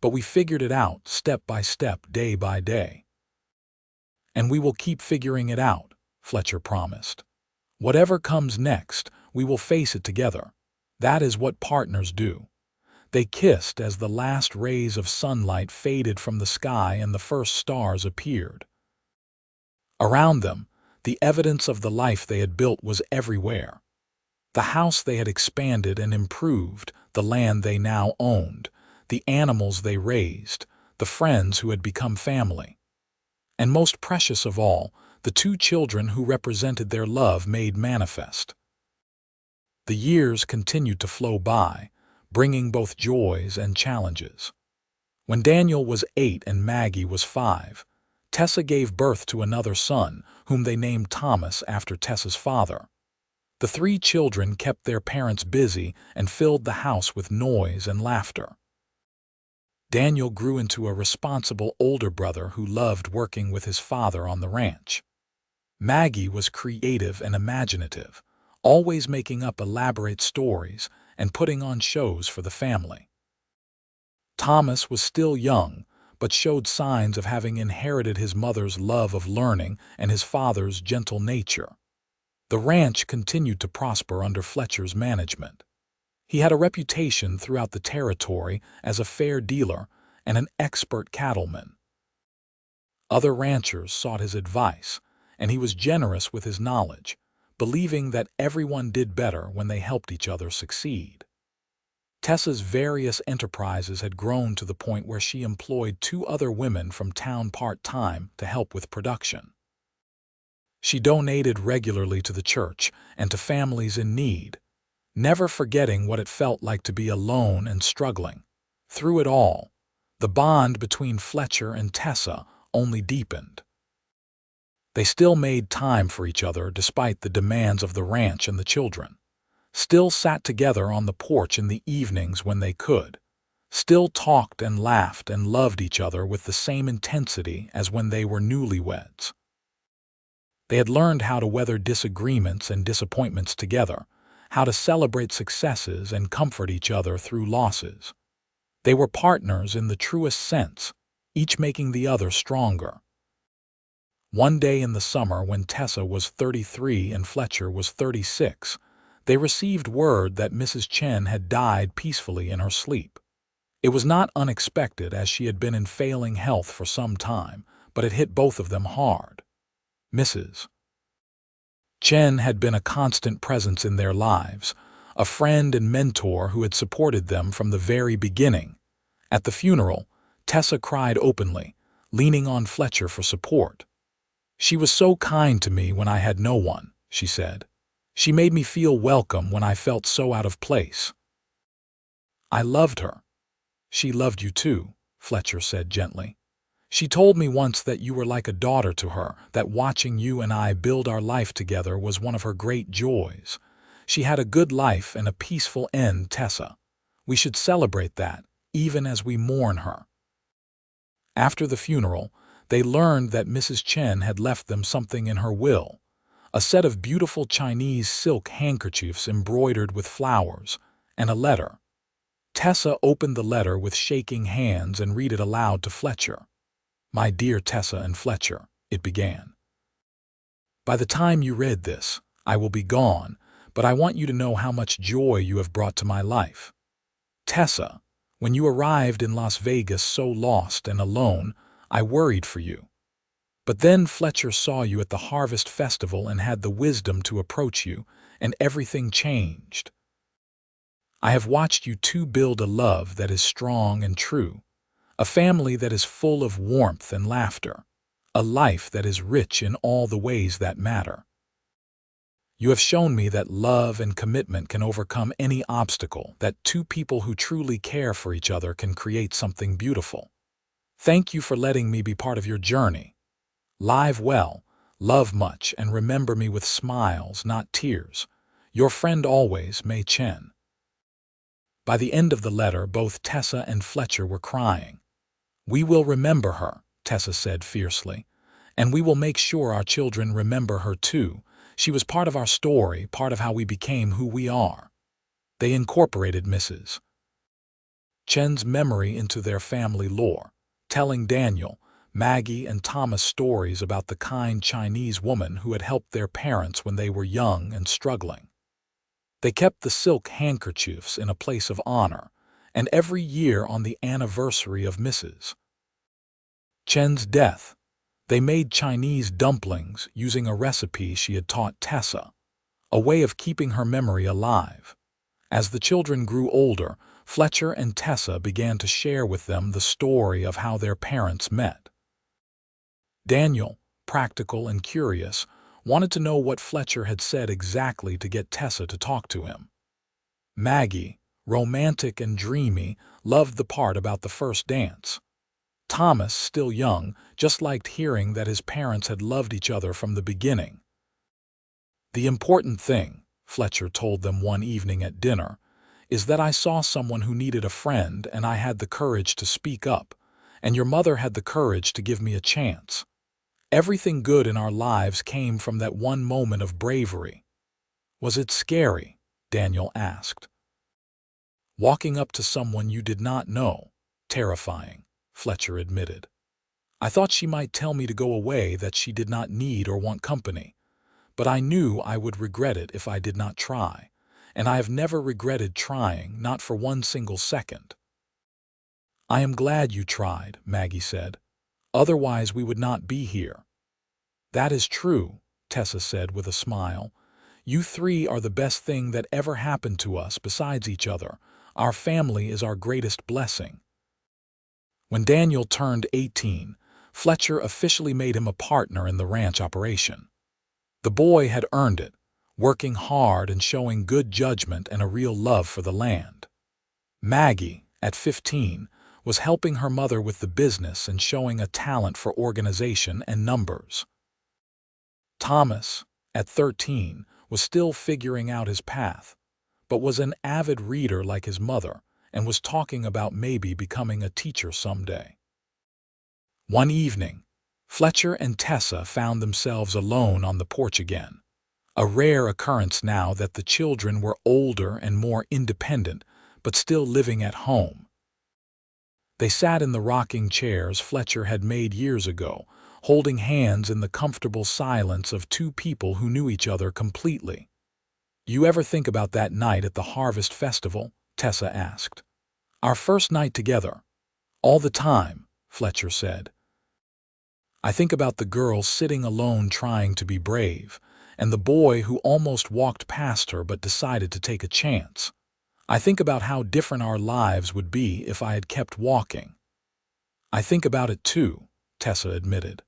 But we figured it out, step by step, day by day. And we will keep figuring it out," Fletcher promised. "Whatever comes next, we will face it together. That is what partners do." They kissed as the last rays of sunlight faded from the sky and the first stars appeared. Around them, the evidence of the life they had built was everywhere. The house they had expanded and improved, the land they now owned, the animals they raised, the friends who had become family. And most precious of all, the two children who represented their love made manifest. The years continued to flow by, bringing both joys and challenges. When Daniel was 8 and Maggie was 5, Tessa gave birth to another son, whom they named Thomas after Tessa's father. The three children kept their parents busy and filled the house with noise and laughter. Daniel grew into a responsible older brother who loved working with his father on the ranch. Maggie was creative and imaginative, always making up elaborate stories and putting on shows for the family. Thomas was still young, but showed signs of having inherited his mother's love of learning and his father's gentle nature. The ranch continued to prosper under Fletcher's management. He had a reputation throughout the territory as a fair dealer and an expert cattleman. Other ranchers sought his advice, and he was generous with his knowledge, believing that everyone did better when they helped each other succeed. Tessa's various enterprises had grown to the point where she employed 2 other women from town part-time to help with production. She donated regularly to the church and to families in need, never forgetting what it felt like to be alone and struggling. Through it all, the bond between Fletcher and Tessa only deepened. They still made time for each other despite the demands of the ranch and the children, still sat together on the porch in the evenings when they could, still talked and laughed and loved each other with the same intensity as when they were newlyweds. They had learned how to weather disagreements and disappointments together, how to celebrate successes and comfort each other through losses. They were partners in the truest sense, each making the other stronger. One day in the summer, when Tessa was 33 and Fletcher was 36, they received word that Mrs. Chen had died peacefully in her sleep. It was not unexpected, as she had been in failing health for some time, but it hit both of them hard. Mrs. Chen had been a constant presence in their lives, a friend and mentor who had supported them from the very beginning. At the funeral, Tessa cried openly, leaning on Fletcher for support. "She was so kind to me when I had no one," she said. "She made me feel welcome when I felt so out of place." "I loved her." "She loved you too," Fletcher said gently. "She told me once that you were like a daughter to her, that watching you and I build our life together was one of her great joys. She had a good life and a peaceful end, Tessa. We should celebrate that, even as we mourn her." After the funeral, They learned that Mrs. Chen had left them something in her will, a set of beautiful Chinese silk handkerchiefs embroidered with flowers, and a letter. Tessa opened the letter with shaking hands and read it aloud to Fletcher. "My dear Tessa and Fletcher," it began. "By the time you read this, I will be gone, but I want you to know how much joy you have brought to my life. Tessa, when you arrived in Las Vegas so lost and alone, I worried for you. But then Fletcher saw you at the Harvest Festival and had the wisdom to approach you, and everything changed. I have watched you two build a love that is strong and true, a family that is full of warmth and laughter, a life that is rich in all the ways that matter. You have shown me that love and commitment can overcome any obstacle, that two people who truly care for each other can create something beautiful. Thank you for letting me be part of your journey. Live well, love much, and remember me with smiles, not tears. Your friend always, Mei Chen." By the end of the letter, both Tessa and Fletcher were crying. "We will remember her," Tessa said fiercely, "and we will make sure our children remember her too. She was part of our story, part of how we became who we are." They incorporated Mrs. Chen's memory into their family lore, telling Daniel, Maggie, and Thomas stories about the kind Chinese woman who had helped their parents when they were young and struggling. They kept the silk handkerchiefs in a place of honor, and every year on the anniversary of Mrs. Chen's death, they made Chinese dumplings using a recipe she had taught Tessa, a way of keeping her memory alive. As the children grew older, Fletcher and Tessa began to share with them the story of how their parents met. Daniel, practical and curious, wanted to know what Fletcher had said exactly to get Tessa to talk to him. Maggie, romantic and dreamy, loved the part about the first dance. Thomas, still young, just liked hearing that his parents had loved each other from the beginning. "The important thing," Fletcher told them one evening at dinner, "is that I saw someone who needed a friend and I had the courage to speak up, and your mother had the courage to give me a chance. Everything good in our lives came from that one moment of bravery." "Was it scary?" Daniel asked. "Walking up to someone you did not know. Terrifying," Fletcher admitted. "I thought she might tell me to go away, that she did not need or want company. But I knew I would regret it if I did not try, and I have never regretted trying, not for one single second." "I am glad you tried," Maggie said. "Otherwise we would not be here." "That is true," Tessa said with a smile. "You three are the best thing that ever happened to us besides each other. Our family is our greatest blessing." When Daniel turned 18, Fletcher officially made him a partner in the ranch operation. The boy had earned it, working hard and showing good judgment and a real love for the land. Maggie, at 15, was helping her mother with the business and showing a talent for organization and numbers. Thomas, at 13, was still figuring out his path, but was an avid reader like his mother and was talking about maybe becoming a teacher someday. One evening, Fletcher and Tessa found themselves alone on the porch again, a rare occurrence now that the children were older and more independent, but still living at home. They sat in the rocking chairs Fletcher had made years ago, holding hands in the comfortable silence of two people who knew each other completely. "You ever think about that night at the Harvest Festival?" Tessa asked. "Our first night together." "All the time," Fletcher said. "I think about the girl sitting alone trying to be brave, and the boy who almost walked past her but decided to take a chance. I think about how different our lives would be if I had kept walking." "I think about it too," Tessa admitted.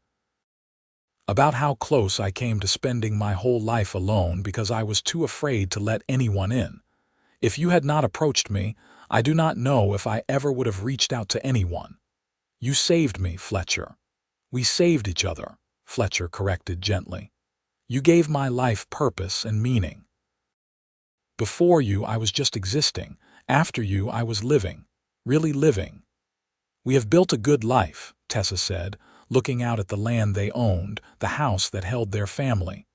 "About how close I came to spending my whole life alone because I was too afraid to let anyone in. If you had not approached me, I do not know if I ever would have reached out to anyone. You saved me, Fletcher." "We saved each other," Fletcher corrected gently. "You gave my life purpose and meaning. Before you, I was just existing. After you, I was living, really living." "We have built a good life," Tessa said, looking out at the land they owned, the house that held their family.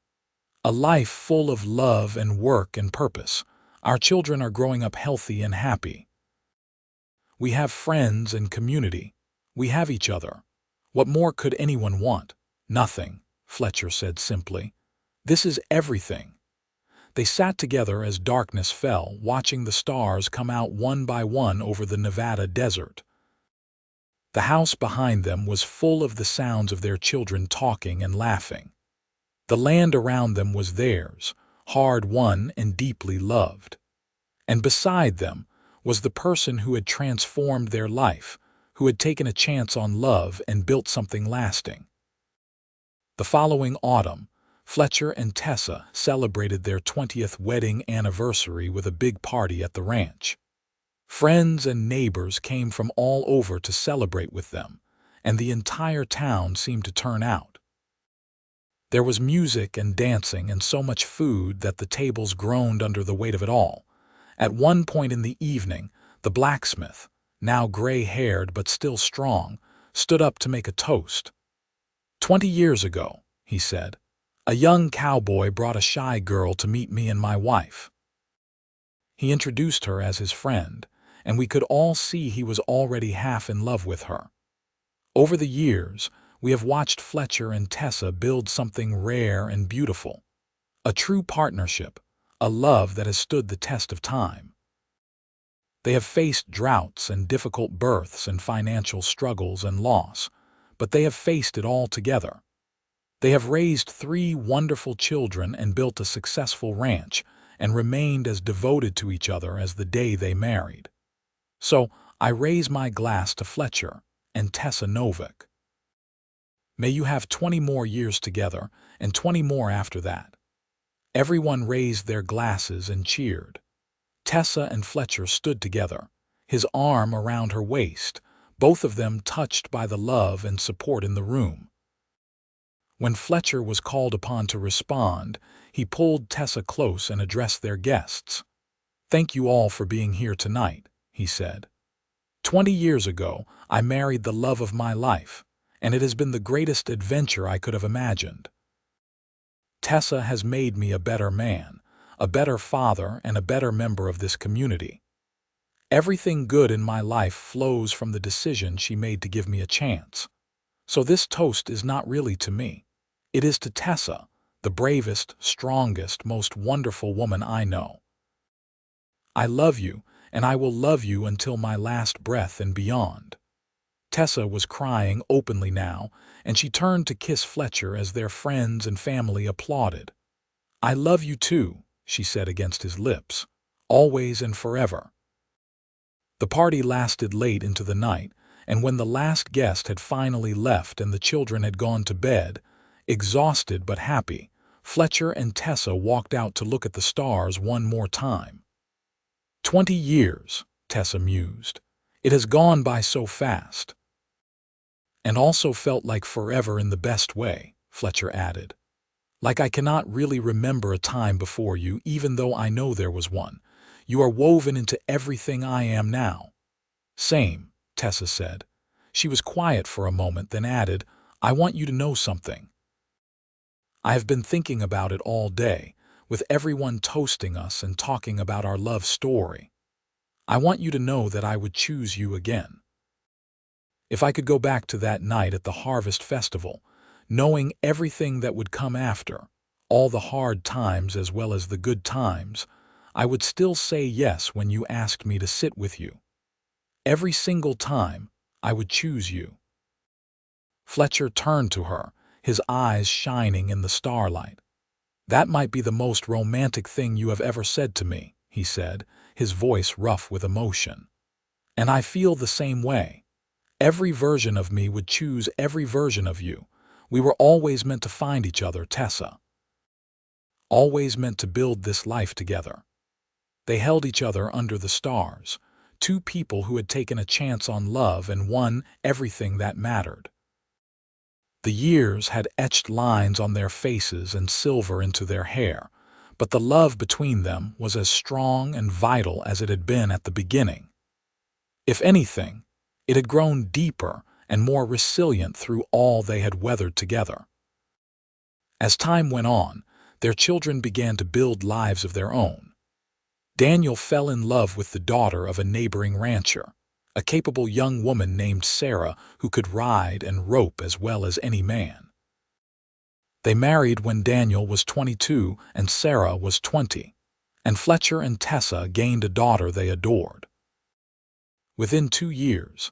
A life full of love and work and purpose. Our children are growing up healthy and happy. We have friends and community. We have each other. What more could anyone want? Nothing, Fletcher said simply. This is everything. They sat together as darkness fell, watching the stars come out one by one over the Nevada desert. The house behind them was full of the sounds of their children talking and laughing. The land around them was theirs, hard-won and deeply loved. And beside them was the person who had transformed their life, who had taken a chance on love and built something lasting. The following autumn, Fletcher and Tessa celebrated their 20th wedding anniversary with a big party at the ranch. Friends and neighbors came from all over to celebrate with them, and the entire town seemed to turn out. There was music and dancing and so much food that the tables groaned under the weight of it all. At one point in the evening, the blacksmith, now gray-haired but still strong, stood up to make a toast. 20 years ago, he said, a young cowboy brought a shy girl to meet me and my wife. He introduced her as his friend, and we could all see he was already half in love with her. Over the years, we have watched Fletcher and Tessa build something rare and beautiful, a true partnership, a love that has stood the test of time. They have faced droughts and difficult births and financial struggles and loss, but they have faced it all together. They have raised 3 wonderful children and built a successful ranch and remained as devoted to each other as the day they married. So I raise my glass to Fletcher and Tessa Novak. May you have 20 more years together and 20 more after that. Everyone raised their glasses and cheered. Tessa and Fletcher stood together, his arm around her waist, both of them touched by the love and support in the room. When Fletcher was called upon to respond, he pulled Tessa close and addressed their guests. "Thank you all for being here tonight," he said. 20 years ago, I married the love of my life, and it has been the greatest adventure I could have imagined. Tessa has made me a better man, a better father, and a better member of this community. Everything good in my life flows from the decision she made to give me a chance. So this toast is not really to me. It is to Tessa, the bravest, strongest, most wonderful woman I know. I love you, and I will love you until my last breath and beyond. Tessa was crying openly now, and she turned to kiss Fletcher as their friends and family applauded. "I love you too," she said against his lips, "always and forever." The party lasted late into the night, and when the last guest had finally left and the children had gone to bed, exhausted but happy, Fletcher and Tessa walked out to look at the stars one more time. 20 years, Tessa mused. It has gone by so fast. And also felt like forever in the best way, Fletcher added. Like I cannot really remember a time before you, even though I know there was one. You are woven into everything I am now. Same, Tessa said. She was quiet for a moment, then added, I want you to know something. I have been thinking about it all day, with everyone toasting us and talking about our love story. I want you to know that I would choose you again. If I could go back to that night at the Harvest Festival, knowing everything that would come after, all the hard times as well as the good times, I would still say yes when you asked me to sit with you. Every single time, I would choose you. Fletcher turned to her, his eyes shining in the starlight. That might be the most romantic thing you have ever said to me, he said, his voice rough with emotion. And I feel the same way. Every version of me would choose every version of you. We were always meant to find each other, Tessa. Always meant to build this life together. They held each other under the stars, two people who had taken a chance on love and won everything that mattered. The years had etched lines on their faces and silver into their hair, but the love between them was as strong and vital as it had been at the beginning. If anything, it had grown deeper and more resilient through all they had weathered together. As time went on, their children began to build lives of their own. Daniel fell in love with the daughter of a neighboring rancher, a capable young woman named Sarah who could ride and rope as well as any man. They married when Daniel was 22 and Sarah was 20, and Fletcher and Tessa gained a daughter they adored. Within 2 years,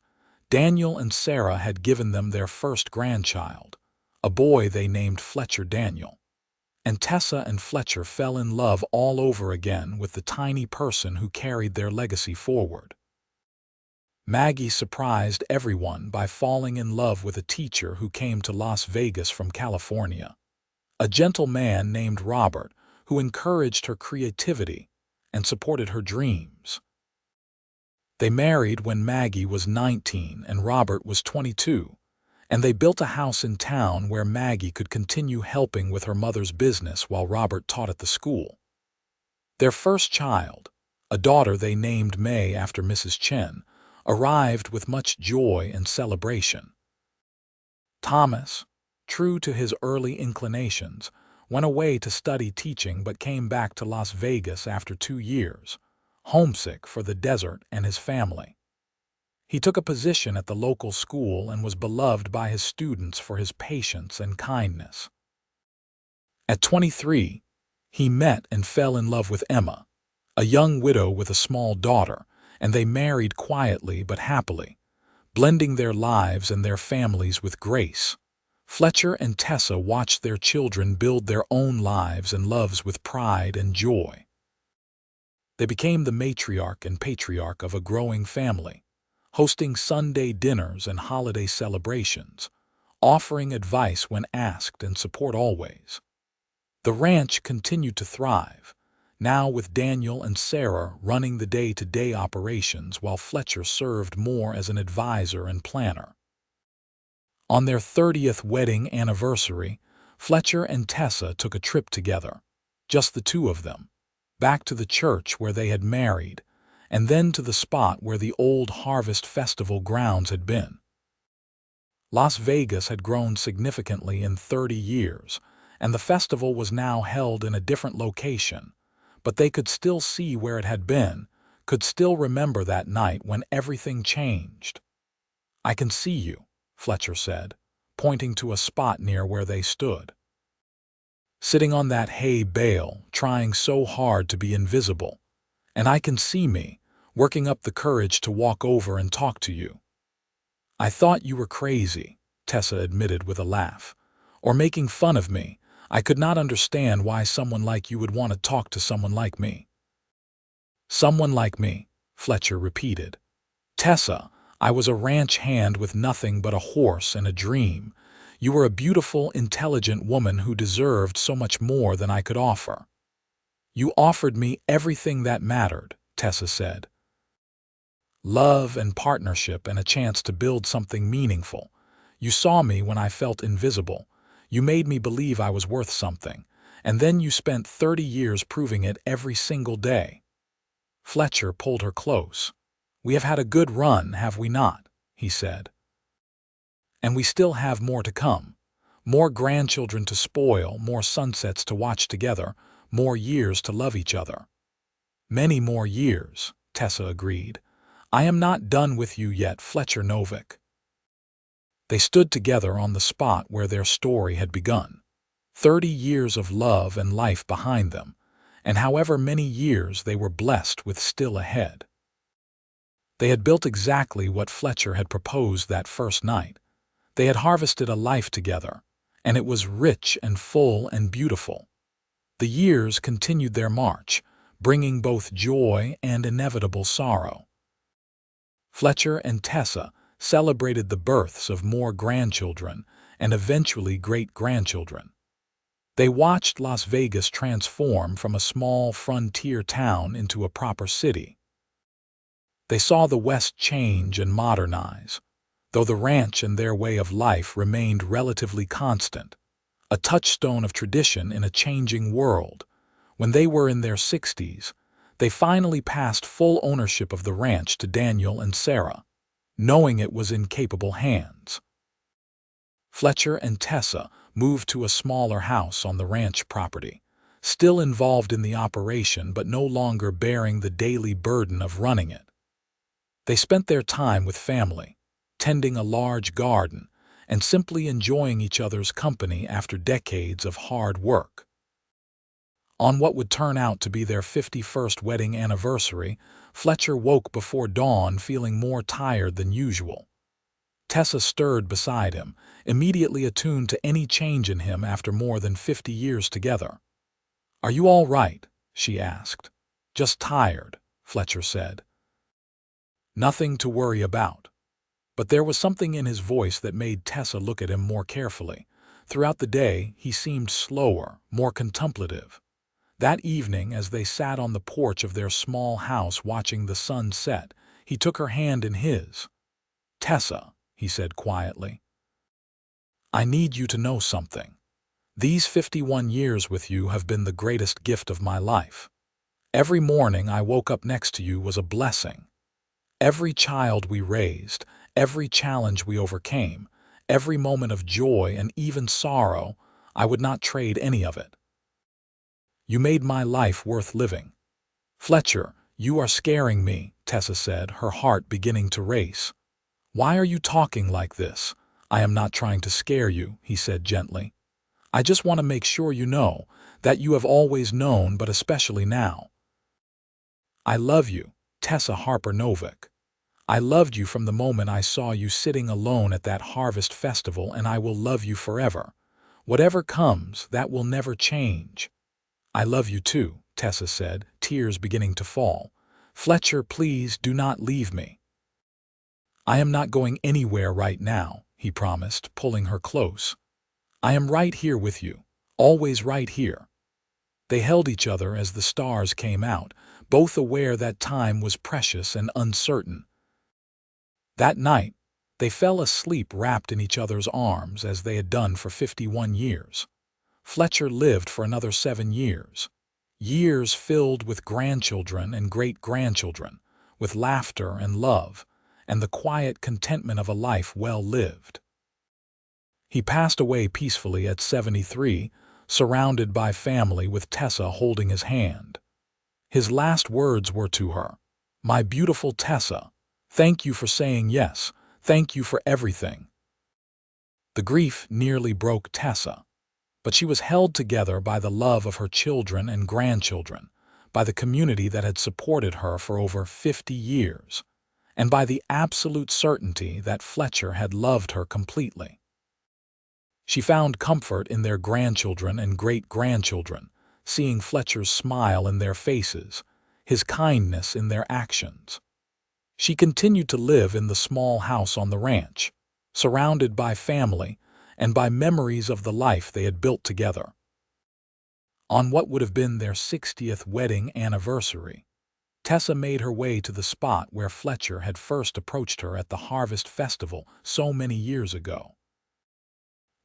Daniel and Sarah had given them their first grandchild, a boy they named Fletcher Daniel. And Tessa and Fletcher fell in love all over again with the tiny person who carried their legacy forward. Maggie surprised everyone by falling in love with a teacher who came to Las Vegas from California, a gentle man named Robert who encouraged her creativity and supported her dreams. They married when Maggie was 19 and Robert was 22. And they built a house in town where Maggie could continue helping with her mother's business while Robert taught at the school. Their first child, a daughter they named May after Mrs. Chen, arrived with much joy and celebration. Thomas, true to his early inclinations, went away to study teaching but came back to Las Vegas after 2 years, homesick for the desert and his family. He took a position at the local school and was beloved by his students for his patience and kindness. At 23, he met and fell in love with Emma, a young widow with a small daughter, and they married quietly but happily, blending their lives and their families with grace. Fletcher and Tessa watched their children build their own lives and loves with pride and joy. They became the matriarch and patriarch of a growing family, hosting Sunday dinners and holiday celebrations, offering advice when asked and support always. The ranch continued to thrive, now with Daniel and Sarah running the day-to-day operations while Fletcher served more as an advisor and planner. On their 30th wedding anniversary, Fletcher and Tessa took a trip together, just the two of them, back to the church where they had married, and then to the spot where the old Harvest Festival grounds had been. Las Vegas had grown significantly in 30 years, and the festival was now held in a different location, but they could still see where it had been, could still remember that night when everything changed. "I can see you," Fletcher said, pointing to a spot near where they stood. "Sitting on that hay bale, trying so hard to be invisible. And I can see me, working up the courage to walk over and talk to you." "I thought you were crazy," Tessa admitted with a laugh, "or making fun of me. I could not understand why someone like you would want to talk to someone like me." "Someone like me," Fletcher repeated. "Tessa, I was a ranch hand with nothing but a horse and a dream. You were a beautiful, intelligent woman who deserved so much more than I could offer." "You offered me everything that mattered," Tessa said. "Love and partnership and a chance to build something meaningful. You saw me when I felt invisible. You made me believe I was worth something, and then you spent 30 years proving it every single day." Fletcher pulled her close. "We have had a good run, have we not?" he said. "And we still have more to come. More grandchildren to spoil, more sunsets to watch together, more years to love each other." "Many more years," Tessa agreed. "I am not done with you yet, Fletcher Novak." They stood together on the spot where their story had begun, 30 years of love and life behind them, and however many years they were blessed with still ahead. They had built exactly what Fletcher had proposed that first night. They had harvested a life together, and it was rich and full and beautiful. The years continued their march, bringing both joy and inevitable sorrow. Fletcher and Tessa celebrated the births of more grandchildren and eventually great-grandchildren. They watched Las Vegas transform from a small frontier town into a proper city. They saw the West change and modernize, though the ranch and their way of life remained relatively constant, a touchstone of tradition in a changing world. When they were in their 60s, they finally passed full ownership of the ranch to Daniel and Sarah. knowing it was in capable hands. Fletcher and Tessa moved to a smaller house on the ranch property, still involved in the operation but no longer bearing the daily burden of running it. They spent their time with family, tending a large garden, and simply enjoying each other's company after decades of hard work. On what would turn out to be their 51st wedding anniversary, Fletcher woke before dawn feeling more tired than usual. Tessa stirred beside him, immediately attuned to any change in him after more than 50 years together. "Are you all right?" she asked. "Just tired," Fletcher said. Nothing to worry about. But there was something in his voice that made Tessa look at him more carefully. Throughout the day, he seemed slower, more contemplative. That evening, as they sat on the porch of their small house watching the sun set, he took her hand in his. "Tessa," he said quietly, "I need you to know something. These 51 years with you have been the greatest gift of my life. Every morning I woke up next to you was a blessing. Every child we raised, every challenge we overcame, every moment of joy and even sorrow, I would not trade any of it. You made my life worth living." "Fletcher, you are scaring me," Tessa said, her heart beginning to race. "Why are you talking like this?" "I am not trying to scare you," he said gently. "I just want to make sure you know that you have always known, but especially now. I love you, Tessa Harper Novak. I loved you from the moment I saw you sitting alone at that harvest festival, and I will love you forever. Whatever comes, that will never change." "I love you too," Tessa said, tears beginning to fall. "Fletcher, please do not leave me." "I am not going anywhere right now," he promised, pulling her close. "I am right here with you, always right here." They held each other as the stars came out, both aware that time was precious and uncertain. That night, they fell asleep wrapped in each other's arms as they had done for 51 years. Fletcher lived for another 7 years. Years filled with grandchildren and great-grandchildren, with laughter and love, and the quiet contentment of a life well lived. He passed away peacefully at 73, surrounded by family with Tessa holding his hand. His last words were to her, "My beautiful Tessa, thank you for saying yes, thank you for everything." The grief nearly broke Tessa, but she was held together by the love of her children and grandchildren, by the community that had supported her for over 50 years, and by the absolute certainty that Fletcher had loved her completely. She found comfort in their grandchildren and great-grandchildren, seeing Fletcher's smile in their faces, his kindness in their actions. She continued to live in the small house on the ranch, surrounded by family and by memories of the life they had built together. On what would have been their 60th wedding anniversary, Tessa made her way to the spot where Fletcher had first approached her at the Harvest Festival so many years ago.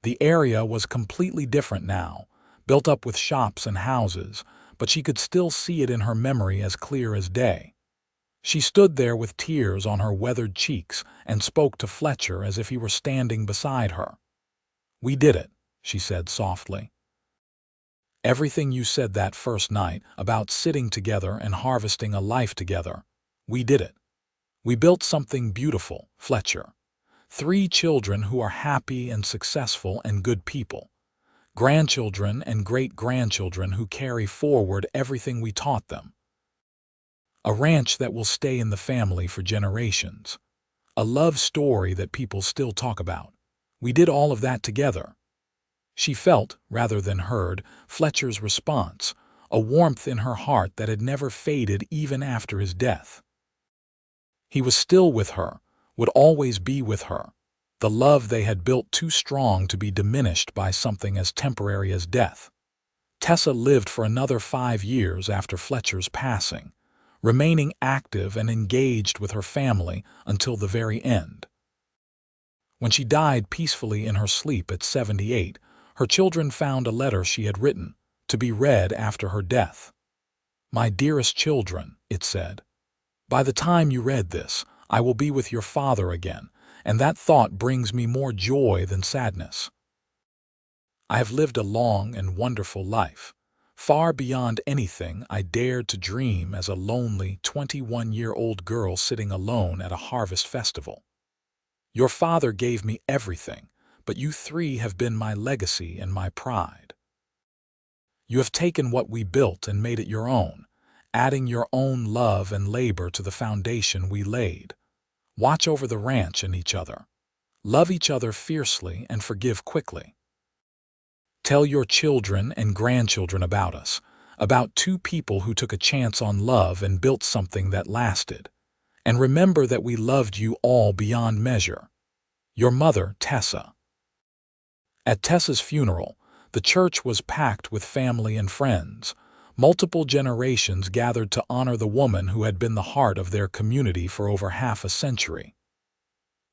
The area was completely different now, built up with shops and houses, but she could still see it in her memory as clear as day. She stood there with tears on her weathered cheeks and spoke to Fletcher as if he were standing beside her. "We did it," she said softly. "Everything you said that first night about sitting together and harvesting a life together, we did it. We built something beautiful, Fletcher. 3 children who are happy and successful and good people. Grandchildren and great-grandchildren who carry forward everything we taught them. A ranch that will stay in the family for generations. A love story that people still talk about. We did all of that together." She felt, rather than heard, Fletcher's response, a warmth in her heart that had never faded even after his death. He was still with her, would always be with her, the love they had built too strong to be diminished by something as temporary as death. Tessa lived for another 5 years after Fletcher's passing, remaining active and engaged with her family until the very end. When she died peacefully in her sleep at 78, her children found a letter she had written, to be read after her death. "My dearest children," it said, "by the time you read this, I will be with your father again, and that thought brings me more joy than sadness. I have lived a long and wonderful life, far beyond anything I dared to dream as a lonely 21-year-old girl sitting alone at a harvest festival. Your father gave me everything, but you three have been my legacy and my pride. You have taken what we built and made it your own, adding your own love and labor to the foundation we laid. Watch over the ranch and each other. Love each other fiercely and forgive quickly. Tell your children and grandchildren about us, about two people who took a chance on love and built something that lasted. And remember that we loved you all beyond measure. Your mother, Tessa. At Tessa's funeral, the church was packed with family and friends. Multiple generations gathered to honor the woman who had been the heart of their community for over half a century.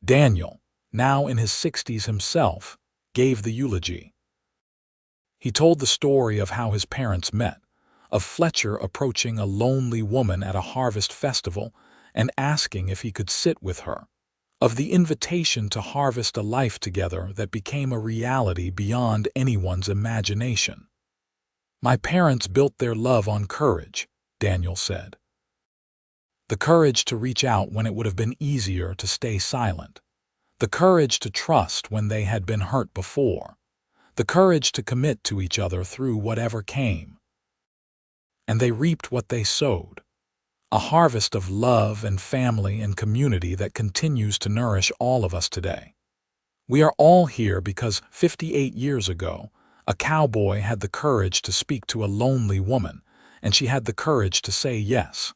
Daniel, now in his 60s himself, gave the eulogy. He told the story of how his parents met, of Fletcher approaching a lonely woman at a harvest festival and asking if he could sit with her, of the invitation to harvest a life together that became a reality beyond anyone's imagination. My parents built their love on courage, Daniel said. The courage to reach out when it would have been easier to stay silent. The courage to trust when they had been hurt before. The courage to commit to each other through whatever came. And they reaped what they sowed. A harvest of love and family and community that continues to nourish all of us today. We are all here because 58 years ago, a cowboy had the courage to speak to a lonely woman, and she had the courage to say yes.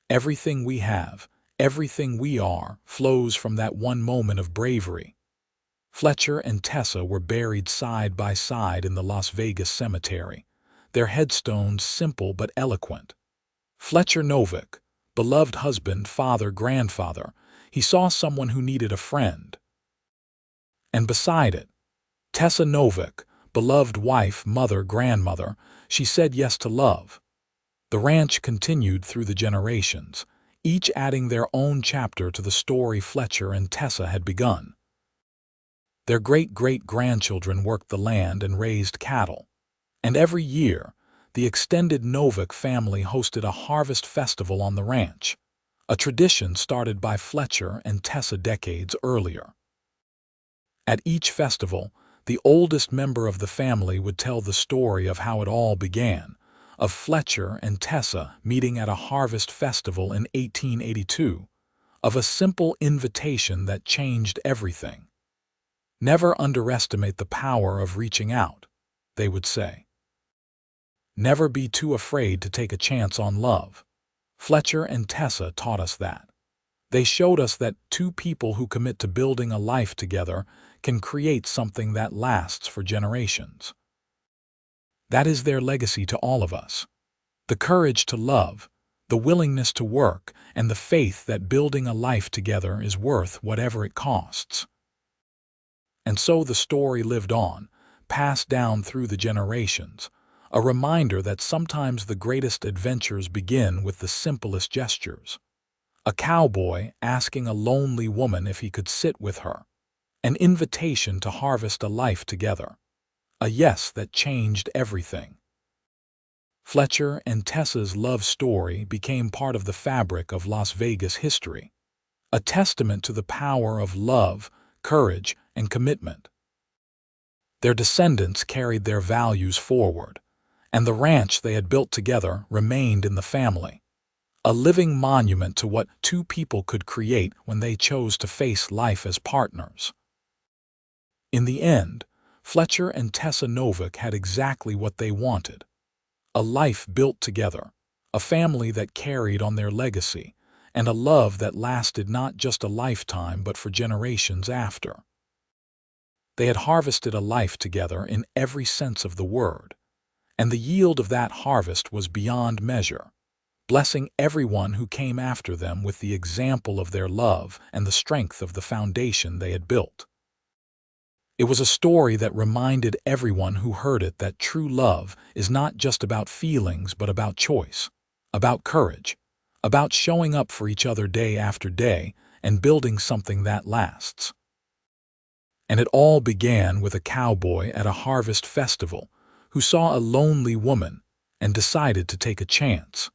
Everything we have, everything we are, flows from that one moment of bravery. Fletcher and Tessa were buried side by side in the Las Vegas cemetery, their headstones simple but eloquent. Fletcher Novak, beloved husband, father, grandfather, he saw someone who needed a friend. And beside it, Tessa Novak, beloved wife, mother, grandmother, she said yes to love. The ranch continued through the generations, each adding their own chapter to the story Fletcher and Tessa had begun. Their great-great-grandchildren worked the land and raised cattle. And every year, the extended Novak family hosted a harvest festival on the ranch, a tradition started by Fletcher and Tessa decades earlier. At each festival, the oldest member of the family would tell the story of how it all began, of Fletcher and Tessa meeting at a harvest festival in 1882, of a simple invitation that changed everything. Never underestimate the power of reaching out, they would say. Never be too afraid to take a chance on love. Fletcher and Tessa taught us that. They showed us that two people who commit to building a life together can create something that lasts for generations. That is their legacy to all of us. The courage to love, the willingness to work, and the faith that building a life together is worth whatever it costs. And so the story lived on, passed down through the generations, a reminder that sometimes the greatest adventures begin with the simplest gestures. A cowboy asking a lonely woman if he could sit with her. An invitation to harvest a life together. A yes that changed everything. Fletcher and Tessa's love story became part of the fabric of Las Vegas history. A testament to the power of love, courage, and commitment. Their descendants carried their values forward, and the ranch they had built together remained in the family. A living monument to what two people could create when they chose to face life as partners. In the end, Fletcher and Tessa Novak had exactly what they wanted. A life built together, a family that carried on their legacy, and a love that lasted not just a lifetime but for generations after. They had harvested a life together in every sense of the word, and the yield of that harvest was beyond measure, blessing everyone who came after them with the example of their love and the strength of the foundation they had built. It was a story that reminded everyone who heard it that true love is not just about feelings but about choice, about courage, about showing up for each other day after day and building something that lasts. And it all began with a cowboy at a harvest festival who saw a lonely woman and decided to take a chance.